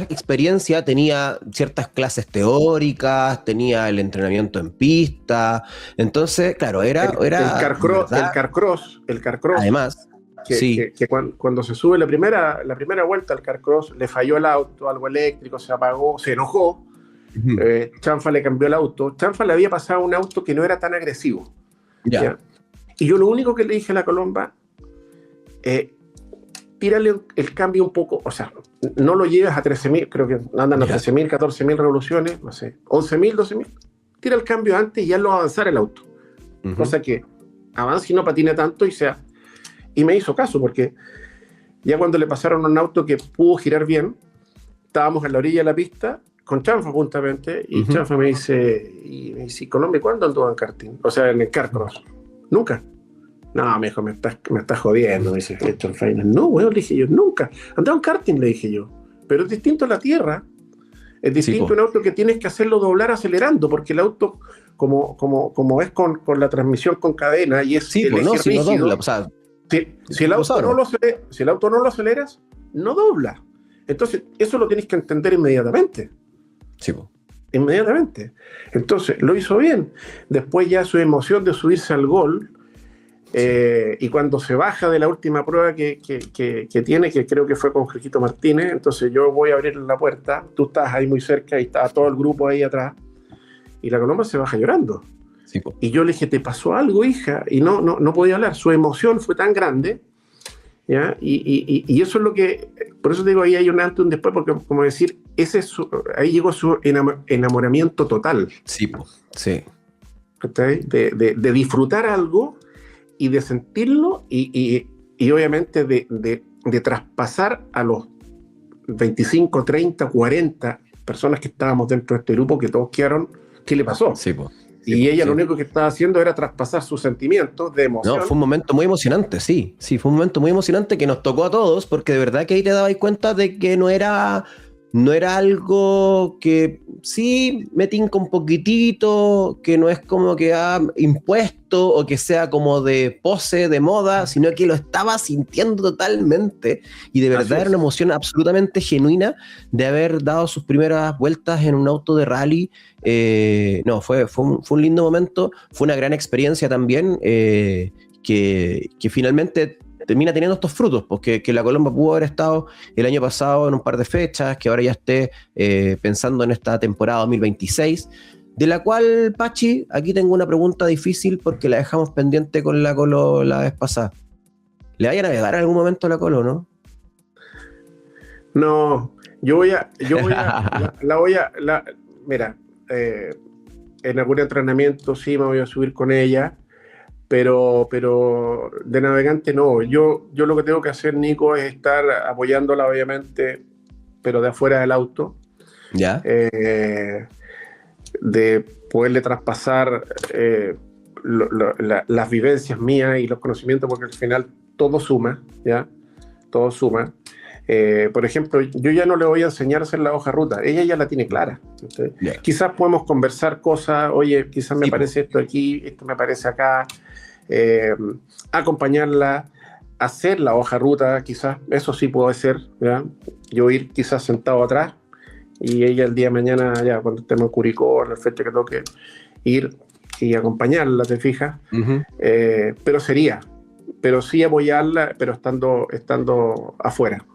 experiencia tenía ciertas clases teóricas, tenía el entrenamiento en pista, entonces, claro, era el carcross. Además. Que cuando se sube la primera vuelta al carcross, le falló el auto, algo eléctrico, se apagó, se enojó. Chanfa le cambió el auto. Chanfa le había pasado un auto que no era tan agresivo. ¿Ya? Y yo lo único que le dije a la Colomba, tírale el cambio un poco, o sea, no lo lleves a 13.000, creo que andan a 13.000, 14.000 revoluciones, no sé, 11.000, 12.000. Tira el cambio antes y ya lo va a avanzar el auto. Cosa que avance y no patine tanto y sea. Y me hizo caso, porque ya cuando le pasaron un auto que pudo girar bien, estábamos en la orilla de la pista, con Chanfa justamente, y Chanfa me dice, Colombia, ¿cuándo anduvo en karting? O sea, en el carcross. Nunca. No, me dijo, me estás jodiendo, me dice Chanfa. No, bueno, le dije yo, nunca. Andaba en karting, le dije yo. Pero es distinto a la tierra. Es distinto un auto que tienes que hacerlo doblar acelerando, porque el auto, como es con la transmisión con cadena, y es el eje rígido, no dobla, o sea, si el auto no lo aceleras, no dobla. Entonces, eso lo tienes que entender inmediatamente. Inmediatamente. Entonces, lo hizo bien. Después ya su emoción de subirse al gol, y cuando se baja de la última prueba que tiene, que creo que fue con Jorgito Martínez, entonces yo voy a abrir la puerta, tú estás ahí muy cerca y está todo el grupo ahí atrás, y la Colomba se baja llorando. Y yo le dije, ¿te pasó algo, hija? Y no podía hablar. Su emoción fue tan grande, ¿ya? Y eso es lo que... Por eso te digo, ahí hay un antes y un después, porque, como decir, ahí llegó su enamoramiento total. De disfrutar algo y de sentirlo y obviamente de traspasar a los 25, 30, 40 personas que estábamos dentro de este grupo, que todos quedaron, ¿qué le pasó? Y ella lo único que estaba haciendo era traspasar sus sentimientos de emoción. No, fue un momento muy emocionante, sí, fue un momento muy emocionante que nos tocó a todos, porque de verdad que ahí te dabas cuenta de que no era algo que sí me tinca un poquitito, que no es como que impuesto o que sea como de pose, de moda, sino que lo estaba sintiendo totalmente y de verdad era una emoción absolutamente genuina de haber dado sus primeras vueltas en un auto de rally. Fue un lindo momento, fue una gran experiencia también, que finalmente termina teniendo estos frutos, porque que la Colomba pudo haber estado el año pasado en un par de fechas, que ahora ya esté pensando en esta temporada 2026, de la cual, Pachi, aquí tengo una pregunta difícil porque la dejamos pendiente con la Colo la vez pasada. ¿Le vayan a navegar en algún momento a la Colo, no? No, mira, en algún entrenamiento sí me voy a subir con ella, pero de navegante no. Yo lo que tengo que hacer, Nico, es estar apoyándola, obviamente, pero de afuera del auto. ¿Ya? de poderle traspasar las vivencias mías y los conocimientos, porque al final todo suma, ¿ya? Todo suma. Por ejemplo, yo ya no le voy a enseñar a hacer la hoja ruta, ella ya la tiene clara. Yeah. Quizás podemos conversar cosas, oye, quizás me parece esto aquí, esto me parece acá, acompañarla, hacer la hoja ruta, quizás, eso sí puedo hacer, ¿ya? Yo ir quizás sentado atrás y ella el día de mañana, ya cuando estemos en Curicó, en la fecha que toque, ir y acompañarla, ¿te fijas? Uh-huh. Pero sí apoyarla, pero estando afuera.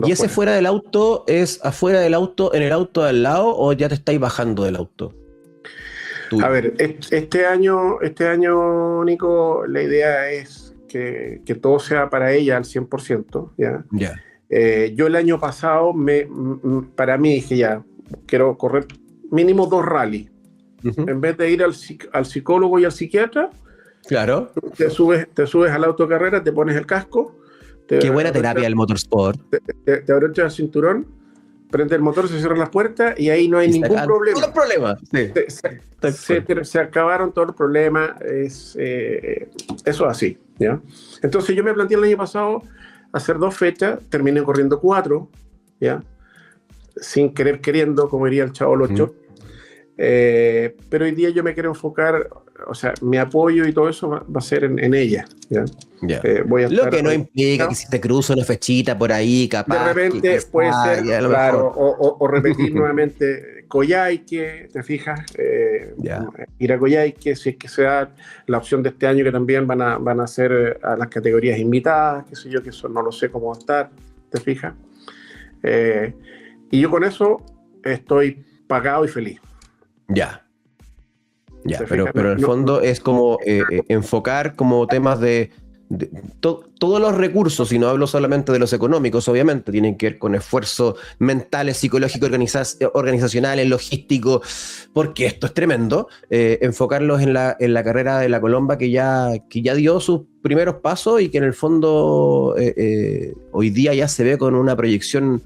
¿Y ese fuera del auto es afuera del auto, en el auto de al lado, o ya te estáis bajando del auto? A ver, este año, Nico, la idea es que todo sea para ella al 100%, ¿ya? Yeah. Yo el año pasado, para mí dije ya, quiero correr mínimo 2 rallies. Uh-huh. En vez de ir al psicólogo y al psiquiatra, claro, te subes a la autocarrera, te pones el casco. Qué buena terapia el motorsport. Te abrochas el cinturón, prende el motor, se cierran las puertas y ahí no hay ningún problema. Todos los problemas. Sí. Se acabaron todos los problemas. Eso es así, ¿ya? Entonces yo me planteé el año pasado hacer 2 fechas, terminé corriendo 4, ¿ya? Sin querer queriendo, como diría el Chavo 8. Pero hoy día yo me quiero enfocar, o sea, mi apoyo y todo eso va a ser en ella, ¿ya? Yeah. Lo que no implica que si te cruzo una fechita por ahí, capaz. De repente puede ser, claro, o repetir nuevamente Coyhaique, ¿te fijas? Ir a Coyhaique, si es que se da la opción de este año, que también van a ser a las categorías invitadas, qué sé yo, que eso no lo sé cómo va a estar, ¿te fijas? Y yo con eso estoy pagado y feliz. Ya, pero en el fondo es como enfocar como temas de todos los recursos, y no hablo solamente de los económicos, obviamente, tienen que ver con esfuerzos mentales, psicológicos, organizacionales, logísticos, porque esto es tremendo, enfocarlos en la carrera de la Colomba que ya dio sus primeros pasos y que en el fondo hoy día ya se ve con una proyección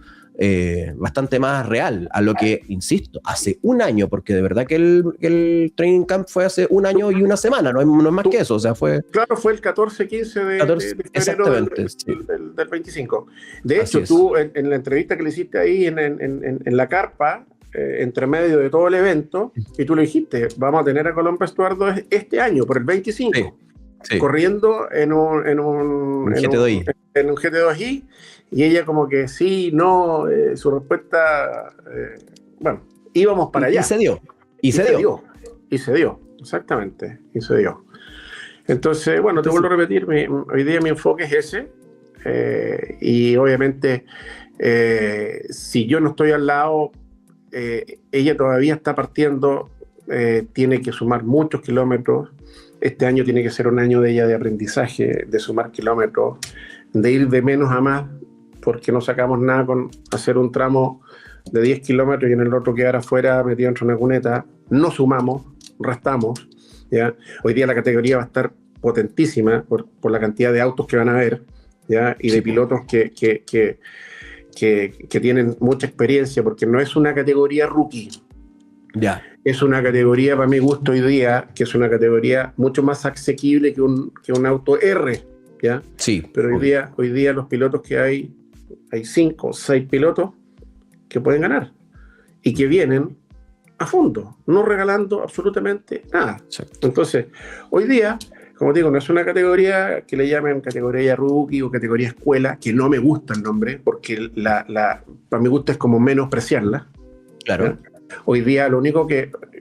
bastante más real a lo que, insisto, hace un año, porque de verdad que el training camp fue hace un año y una semana, no es más que eso, o sea, fue... Claro, fue el 14-15 de febrero del 25. De hecho, tú en la entrevista que le hiciste ahí en la carpa, entre medio de todo el evento, y tú le dijiste, vamos a tener a Colomba Estuardo este año, por el 25, sí. Corriendo en un GT2i, y ella como que sí, no, su respuesta, bueno, íbamos para allá. Y se dio, exactamente, y se dio. Entonces, bueno, te vuelvo a repetir, hoy día mi enfoque es ese, y obviamente, si yo no estoy al lado, ella todavía está partiendo, tiene que sumar muchos kilómetros. Este año tiene que ser un año de ella de aprendizaje, de sumar kilómetros, de ir de menos a más, porque no sacamos nada con hacer un tramo de 10 kilómetros y en el otro quedar afuera metido entre una cuneta. No sumamos, restamos, ¿ya? Hoy día la categoría va a estar potentísima por la cantidad de autos que van a haber, ¿ya? Y de pilotos que tienen mucha experiencia, porque no es una categoría rookie. Ya. Es una categoría, para mi gusto hoy día, que es una categoría mucho más asequible que un auto R, ¿ya? Sí. Pero hoy día los pilotos que hay 5 o 6 pilotos que pueden ganar y que vienen a fondo, no regalando absolutamente nada. Exacto. Entonces, hoy día, como digo, no es una categoría que le llamen categoría rookie o categoría escuela, que no me gusta el nombre, porque para mi gusto es como menospreciarla. Claro. ¿Ya? Hoy día lo único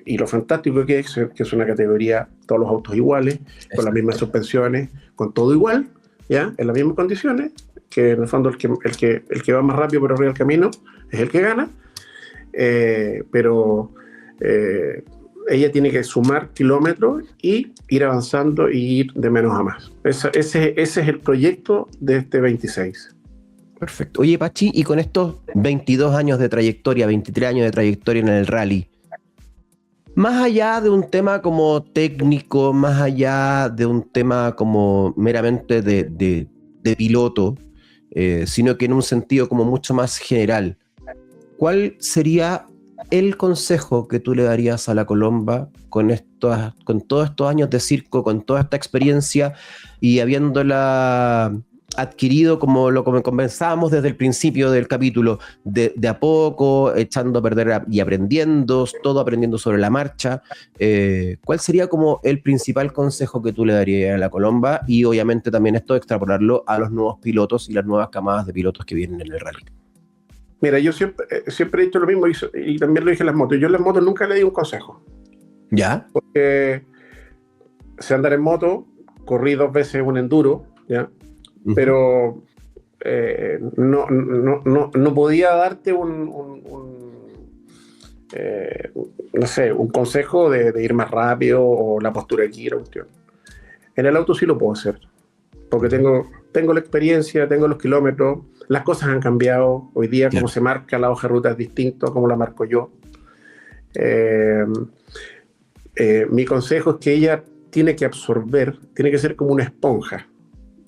y lo fantástico que es una categoría, todos los autos iguales, con las mismas suspensiones, con todo igual, ¿ya? En las mismas condiciones, que en el fondo el que va más rápido por arriba del camino es el que gana, pero ella tiene que sumar kilómetros y ir avanzando y ir de menos a más. Ese es el proyecto de este 26. Perfecto. Oye, Pachi, y con estos 22 años de trayectoria, 23 años de trayectoria en el rally, más allá de un tema como técnico, más allá de un tema como meramente de piloto, sino que en un sentido como mucho más general, ¿cuál sería el consejo que tú le darías a la Colomba con todos estos años de circo, con toda esta experiencia y habiéndola adquirido como lo conversábamos desde el principio del capítulo, de a poco, echando a perder y aprendiendo, todo aprendiendo sobre la marcha? ¿Cuál sería como el principal consejo que tú le darías a la Colomba? Y obviamente también esto extrapolarlo a los nuevos pilotos y las nuevas camadas de pilotos que vienen en el rally. Mira, yo siempre he dicho lo mismo y también lo dije en las motos. Yo en las motos nunca le di un consejo. ¿Ya? Porque sé andar en moto, corrí 2 veces un enduro, ¿ya? Pero no podía darte no sé, un consejo de ir más rápido o la postura aquí, la cuestión. En el auto sí lo puedo hacer, porque tengo la experiencia, tengo los kilómetros, las cosas han cambiado. Hoy día como se marca la hoja de ruta es distinto a como la marco yo. Mi consejo es que ella tiene que absorber, tiene que ser como una esponja.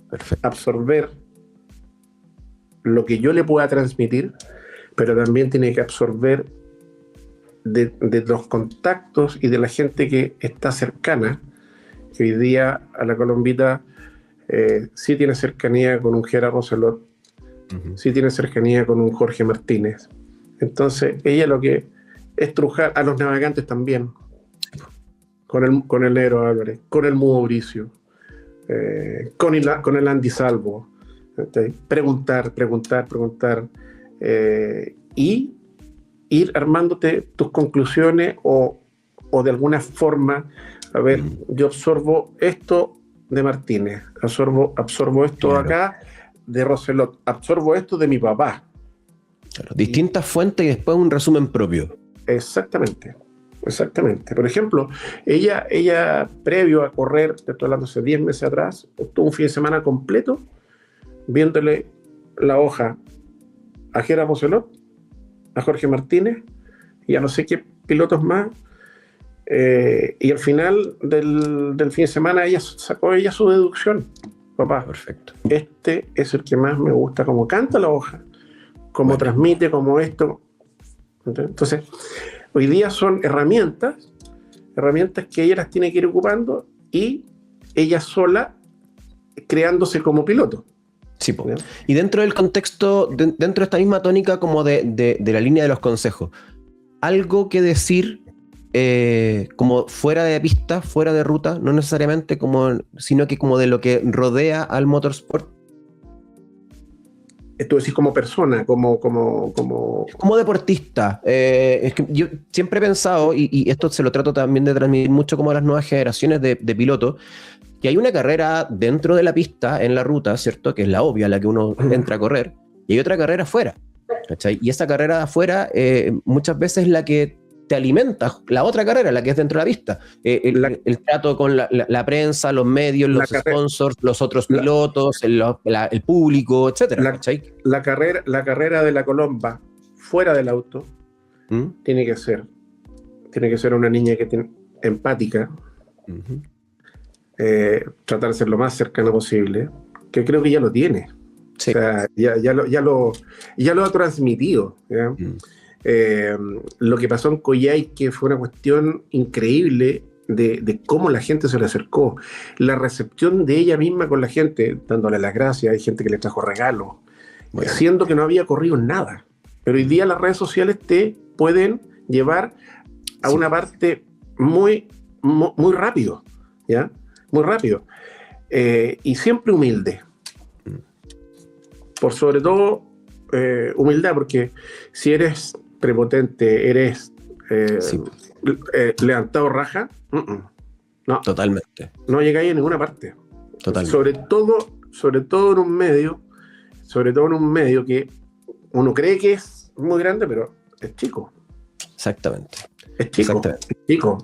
Perfecto. Absorber lo que yo le pueda transmitir, pero también tiene que absorber de los contactos y de la gente que está cercana, que hoy día a la Colombita sí tiene cercanía con un Gerard Roselot, sí tiene cercanía con un Jorge Martínez. Entonces ella lo que es trujar a los navegantes también, con el Negro Álvarez, con el Mudo Bricio, con el Andy Salvo. Preguntar y ir armándote tus conclusiones o de alguna forma, a ver, yo absorbo esto de Martínez, absorbo esto acá de Roselot, absorbo esto de mi papá. Claro, distintas fuentes y después un resumen propio. Exactamente. Por ejemplo, ella previo a correr, te estoy hablando hace 10 meses atrás, estuvo un fin de semana completo viéndole la hoja a Gerard Roselot, a Jorge Martínez y a no sé qué pilotos más, y al final del fin de semana ella sacó su deducción. Papá, perfecto, este es el que más me gusta, como canta la hoja, como transmite, como esto. Entonces hoy día son herramientas que ella las tiene que ir ocupando y ella sola creándose como piloto. Sí, po. Y dentro del contexto, dentro de esta misma tónica como de la línea de los consejos, algo que decir como fuera de pista, fuera de ruta, no necesariamente sino que como de lo que rodea al motorsport. Tú decís como persona, como deportista. Es que yo siempre he pensado, y esto se lo trato también de transmitir mucho como a las nuevas generaciones de pilotos, que hay una carrera dentro de la pista, en la ruta, ¿cierto? Que es la obvia, la que uno entra a correr, y hay otra carrera afuera, ¿cachai? Y esa carrera de afuera muchas veces es la que te alimenta, la otra carrera, la que es dentro de la pista. El trato con la prensa, los medios, los sponsors, los otros pilotos, el público, etcétera. La carrera de la Colomba fuera del auto tiene que ser una niña empática, tratar de ser lo más cercano posible, que creo que ya lo tiene. Sí. O sea, ya lo ha transmitido, ¿ya? Lo que pasó en Coyhai, que fue una cuestión increíble de cómo la gente se le acercó, la recepción de ella misma con la gente, dándole las gracias. Hay gente que le trajo regalos, siendo que no había corrido nada, pero hoy día las redes sociales te pueden llevar a una parte muy rápido, ¿ya? Muy rápido, y siempre humilde, por sobre todo humildad, porque si eres prepotente, eres levantado raja, no, totalmente, no llegáis a ninguna parte. Totalmente. Sobre todo en un medio que uno cree que es muy grande, pero es chico. Exactamente. Es chico.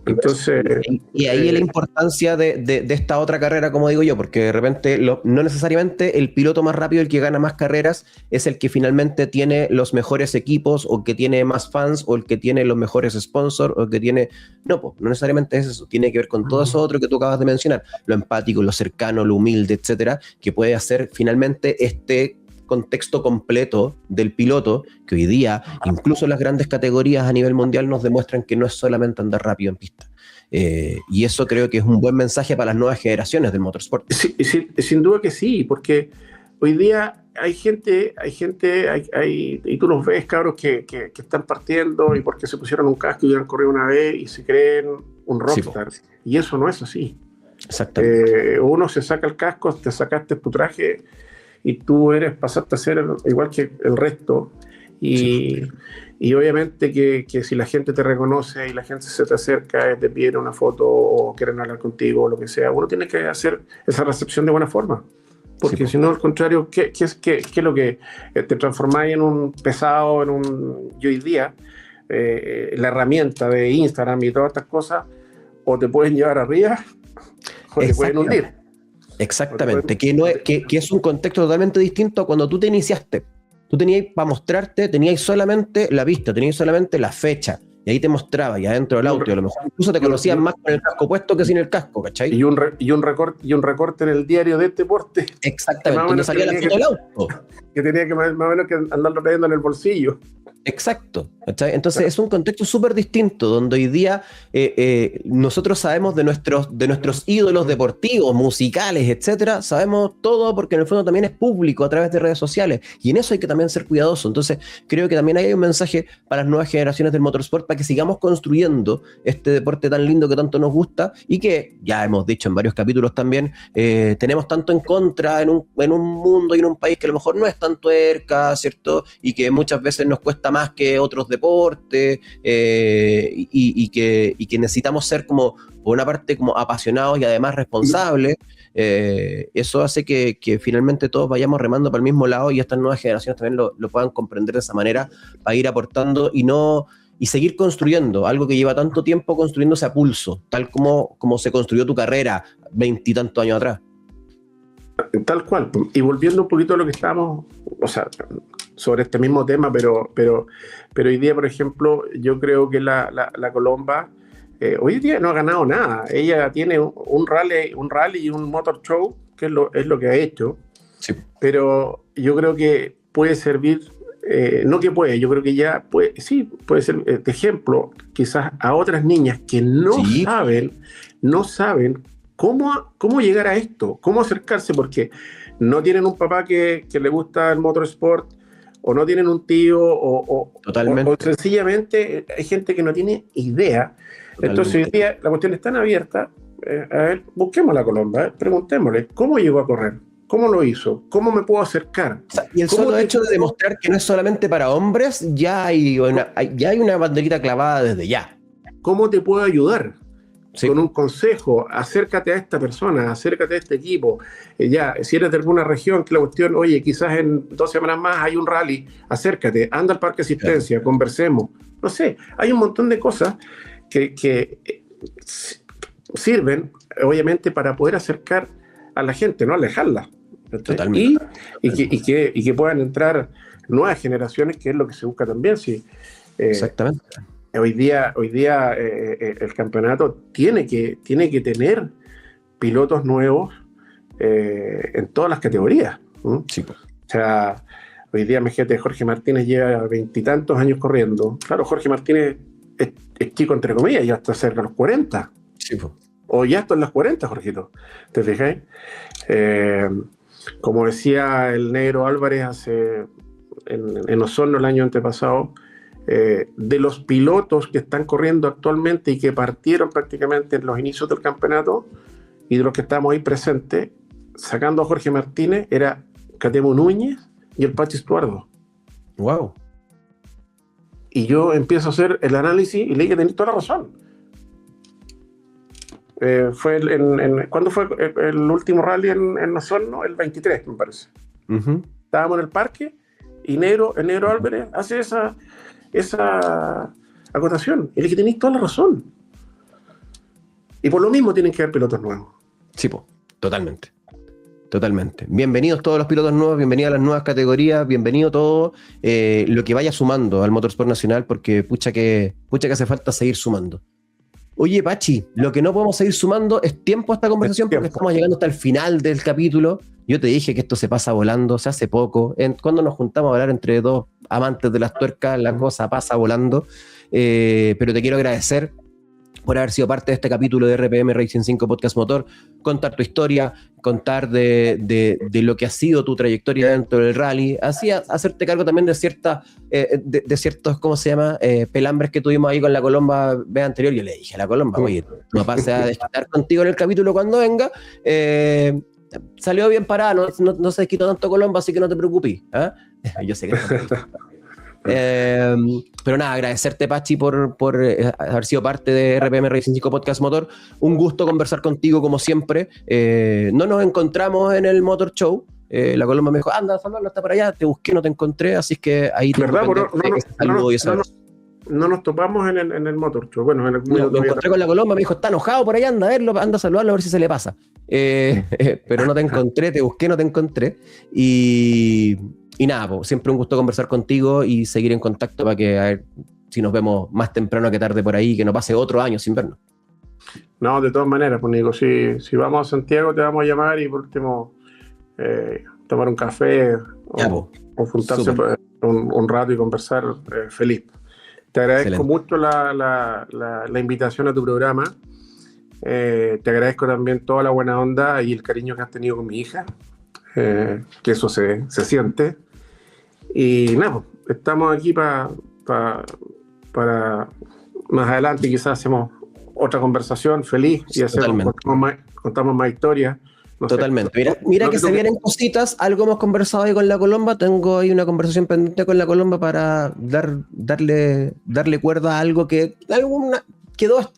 Entonces, y ahí la importancia de esta otra carrera, como digo yo, porque de repente no necesariamente el piloto más rápido, el que gana más carreras, es el que finalmente tiene los mejores equipos, o que tiene más fans, o el que tiene los mejores sponsors, o el que tiene... No necesariamente es eso. Tiene que ver con todo eso otro que tú acabas de mencionar, lo empático, lo cercano, lo humilde, etcétera, que puede hacer finalmente contexto completo del piloto, que hoy día, incluso las grandes categorías a nivel mundial, nos demuestran que no es solamente andar rápido en pista. Y eso creo que es un buen mensaje para las nuevas generaciones del motorsport. Sí, sin duda que sí, porque hoy día hay gente, y tú los ves, cabros, que están partiendo y porque se pusieron un casco y han corrido una vez y se creen un rockstar. Sí, y eso no es así. Exactamente. Uno se saca el casco, te sacaste tu traje y tú pasaste a ser igual que el resto. Y obviamente que si la gente te reconoce y la gente se te acerca, te pide una foto o quieren hablar contigo o lo que sea, uno tiene que hacer esa recepción de buena forma. Porque si no, al contrario, ¿qué es lo que te transformáis en un pesado, y hoy día la herramienta de Instagram y todas estas cosas, o te pueden llevar arriba o te pueden hundir? Exactamente, que es un contexto totalmente distinto a cuando tú te iniciaste. Tú tenías para mostrarte, tenías solamente la vista, tenías solamente la fecha, y ahí te mostraba, y adentro del auto, y a lo mejor incluso te conocían más con el casco puesto que sin el casco, ¿cachai? Y un recorte en el diario de deporte. Exactamente, donde salía la foto del auto. Que tenía que más o menos que andarlo trayendo en el bolsillo. Exacto, ¿cachai? Entonces es un contexto súper distinto, donde hoy día nosotros sabemos de nuestros ídolos deportivos, musicales, etcétera, sabemos todo porque en el fondo también es público a través de redes sociales, y en eso hay que también ser cuidadoso. Entonces creo que también hay un mensaje para las nuevas generaciones del motorsport, para que sigamos construyendo este deporte tan lindo que tanto nos gusta, y que ya hemos dicho en varios capítulos también, tenemos tanto en contra en un mundo y en un país que a lo mejor no es tan tuerca, ¿cierto? Y que muchas veces nos cuesta más que otros deportes, y que necesitamos ser como, por una parte, como apasionados y además responsables. Eso hace que finalmente todos vayamos remando para el mismo lado, y estas nuevas generaciones también lo puedan comprender de esa manera, para ir aportando y seguir construyendo algo que lleva tanto tiempo construyéndose a pulso, tal como se construyó tu carrera 20 y tantos años atrás. Tal cual. Y volviendo un poquito a lo que estábamos, o sea, sobre este mismo tema, pero hoy día, por ejemplo, yo creo que la Colomba hoy día no ha ganado nada. Ella tiene un rally y un motor show, que es lo que ha hecho. Sí. Pero yo creo que puede servir, yo creo que ya puede ser de ejemplo quizás a otras niñas que no saben cómo llegar a esto, cómo acercarse, porque no tienen un papá que le gusta el motorsport, o no tienen un tío, o sencillamente hay gente que no tiene idea. Totalmente. Entonces hoy día la cuestión es tan abierta. A ver, busquemos a la Colomba, preguntémosle cómo llegó a correr, cómo lo hizo, cómo me puedo acercar. O sea, y el solo hecho de demostrar que no es solamente para hombres, ya hay una banderita clavada desde ya. ¿Cómo te puedo ayudar? Sí. Con un consejo, acércate a esta persona, acércate a este equipo. Si eres de alguna región, que la cuestión, oye, quizás en 2 semanas más hay un rally, acércate, anda al parque asistencia, claro, conversemos. No sé, hay un montón de cosas que sirven, obviamente, para poder acercar a la gente, no alejarla. Totalmente. Y que puedan entrar nuevas generaciones, que es lo que se busca también. Sí. Exactamente. Hoy día el campeonato tiene que tener pilotos nuevos en todas las categorías. Sí, pues. O sea, hoy día Jorge Martínez lleva 20 y tantos años corriendo. Claro, Jorge Martínez es chico, entre comillas, ya está cerca de los 40. Sí, pues. O ya está en los 40, Jorgito. ¿Te fijáis? Como decía el Negro Álvarez en Osorno el año antepasado, de los pilotos que están corriendo actualmente y que partieron prácticamente en los inicios del campeonato, y de los que estamos ahí presentes, sacando a Jorge Martínez, era Catemo Núñez y el Pachi Estuardo. Wow. Y yo empiezo a hacer el análisis y le dije, tenés toda la razón. ¿Cuándo fue el último rally en Osorno? El 23, me parece. Uh-huh. Estábamos en el parque y el Negro Álvarez hace esa acotación. Y le dije, tenéis toda la razón. Y por lo mismo tienen que haber pilotos nuevos. Sí, pues, totalmente. Bienvenidos todos los pilotos nuevos, bienvenidos a las nuevas categorías, bienvenido todo lo que vaya sumando al motorsport nacional, porque pucha que hace falta seguir sumando. Oye, Pachi, lo que no podemos seguir sumando es tiempo a esta conversación, porque estamos llegando hasta el final del capítulo. Yo te dije que esto se pasa volando, se hace poco. Cuando nos juntamos a hablar entre dos amantes de las tuercas, la cosa pasa volando. Pero te quiero agradecer por haber sido parte de este capítulo de RPM Racing 5 Podcast Motor, contar tu historia, contar de lo que ha sido tu trayectoria dentro del rally, así hacerte cargo también de ciertos, ¿cómo se llama? Pelambres que tuvimos ahí con la Colomba vez anterior. Yo le dije a la Colomba, oye, no pase a desquitar contigo en el capítulo cuando venga. Salió bien parada, no se desquitó tanto Colomba, así que no te preocupes. ¿Eh? Yo sé que pero nada, agradecerte, Pachi, por haber sido parte de RPM Racing 5 Podcast Motor. Un gusto conversar contigo como siempre. No nos encontramos en el Motor Show. La Colomba me dijo, anda, Salvador, está por allá. Te busqué, no te encontré, así que ahí te no nos topamos en el Motor Show. Bueno, lo encontré con la Colomba, me dijo, está enojado por allá, anda a verlo, anda a saludarlo a ver si se le pasa. Pero no te encontré, te busqué, no te encontré. Y nada, siempre un gusto conversar contigo y seguir en contacto para que a ver si nos vemos más temprano que tarde por ahí, que no pase otro año sin vernos. No, de todas maneras, pues Nico, si vamos a Santiago te vamos a llamar y por último tomar un café o juntarse un rato y conversar feliz. Te agradezco mucho la invitación a tu programa. Te agradezco también toda la buena onda y el cariño que has tenido con mi hija, que eso se siente. Y nada, estamos aquí para más adelante quizás hacemos otra conversación feliz y contamos más historias. No Totalmente. Sé. Mira que se vienen cositas, algo hemos conversado ahí con la Colomba, tengo ahí una conversación pendiente con la Colomba para darle cuerda a algo que quedó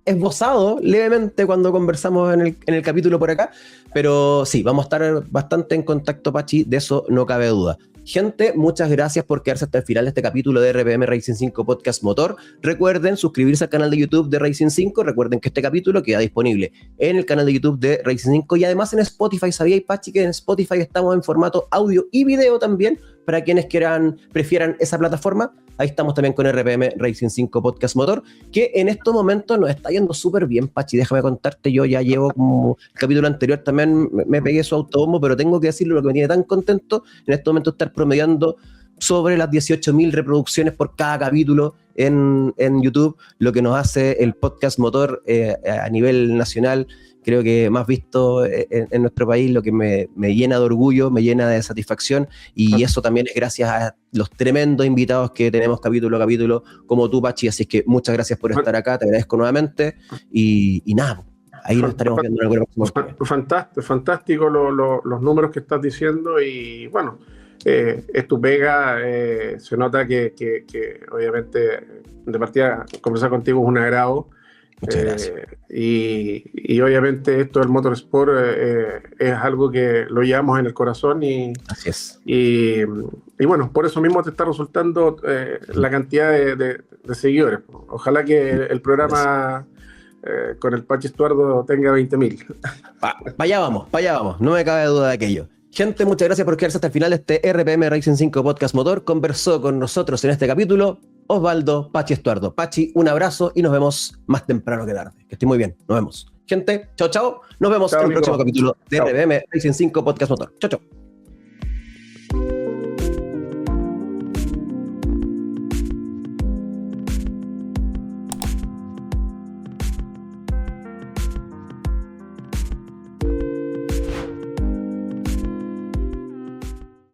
esbozado levemente cuando conversamos en el capítulo por acá, pero sí, vamos a estar bastante en contacto, Pachi, de eso no cabe duda. Gente, muchas gracias por quedarse hasta el final de este capítulo de RPM Racing 5 Podcast Motor. Recuerden suscribirse al canal de YouTube de Racing 5. Recuerden que este capítulo queda disponible en el canal de YouTube de Racing 5 y además en Spotify. ¿Sabíais, Pachi, que en Spotify estamos en formato audio y video también? Para quienes prefieran esa plataforma, ahí estamos también con RPM Racing 5 Podcast Motor, que en estos momentos nos está yendo súper bien, Pachi. Déjame contarte, yo ya llevo como el capítulo anterior también me pegué su autobombo, pero tengo que decirlo, lo que me tiene tan contento en este momento estar promediando sobre las 18.000 reproducciones por cada capítulo en YouTube, lo que nos hace el Podcast Motor a nivel nacional, creo que más visto en nuestro país, lo que me llena de orgullo, me llena de satisfacción, y eso también es gracias a los tremendos invitados que tenemos capítulo a capítulo, como tú, Pachi, así es que muchas gracias por estar acá, te agradezco nuevamente, y nada, ahí nos estaremos viendo en el próximo. Fantástico los números que estás diciendo, y bueno, es tu pega, se nota que obviamente de partida conversar contigo es un agrado. Muchas gracias. Y obviamente esto del motorsport es algo que lo llevamos en el corazón así es. Y bueno, por eso mismo te está resultando la cantidad de seguidores. Ojalá que el programa con el Pachi Estuardo tenga 20.000. Para allá vamos, no me cabe duda de aquello. Gente, muchas gracias por quedarse hasta el final de este RPM Racing 5 Podcast Motor. Conversó con nosotros en este capítulo Osvaldo Pachi Estuardo. Pachi, un abrazo y nos vemos más temprano que tarde. Que esté muy bien, nos vemos. Gente, chao. Nos vemos en el próximo capítulo de RPM Racing 5 Podcast Motor. Chao.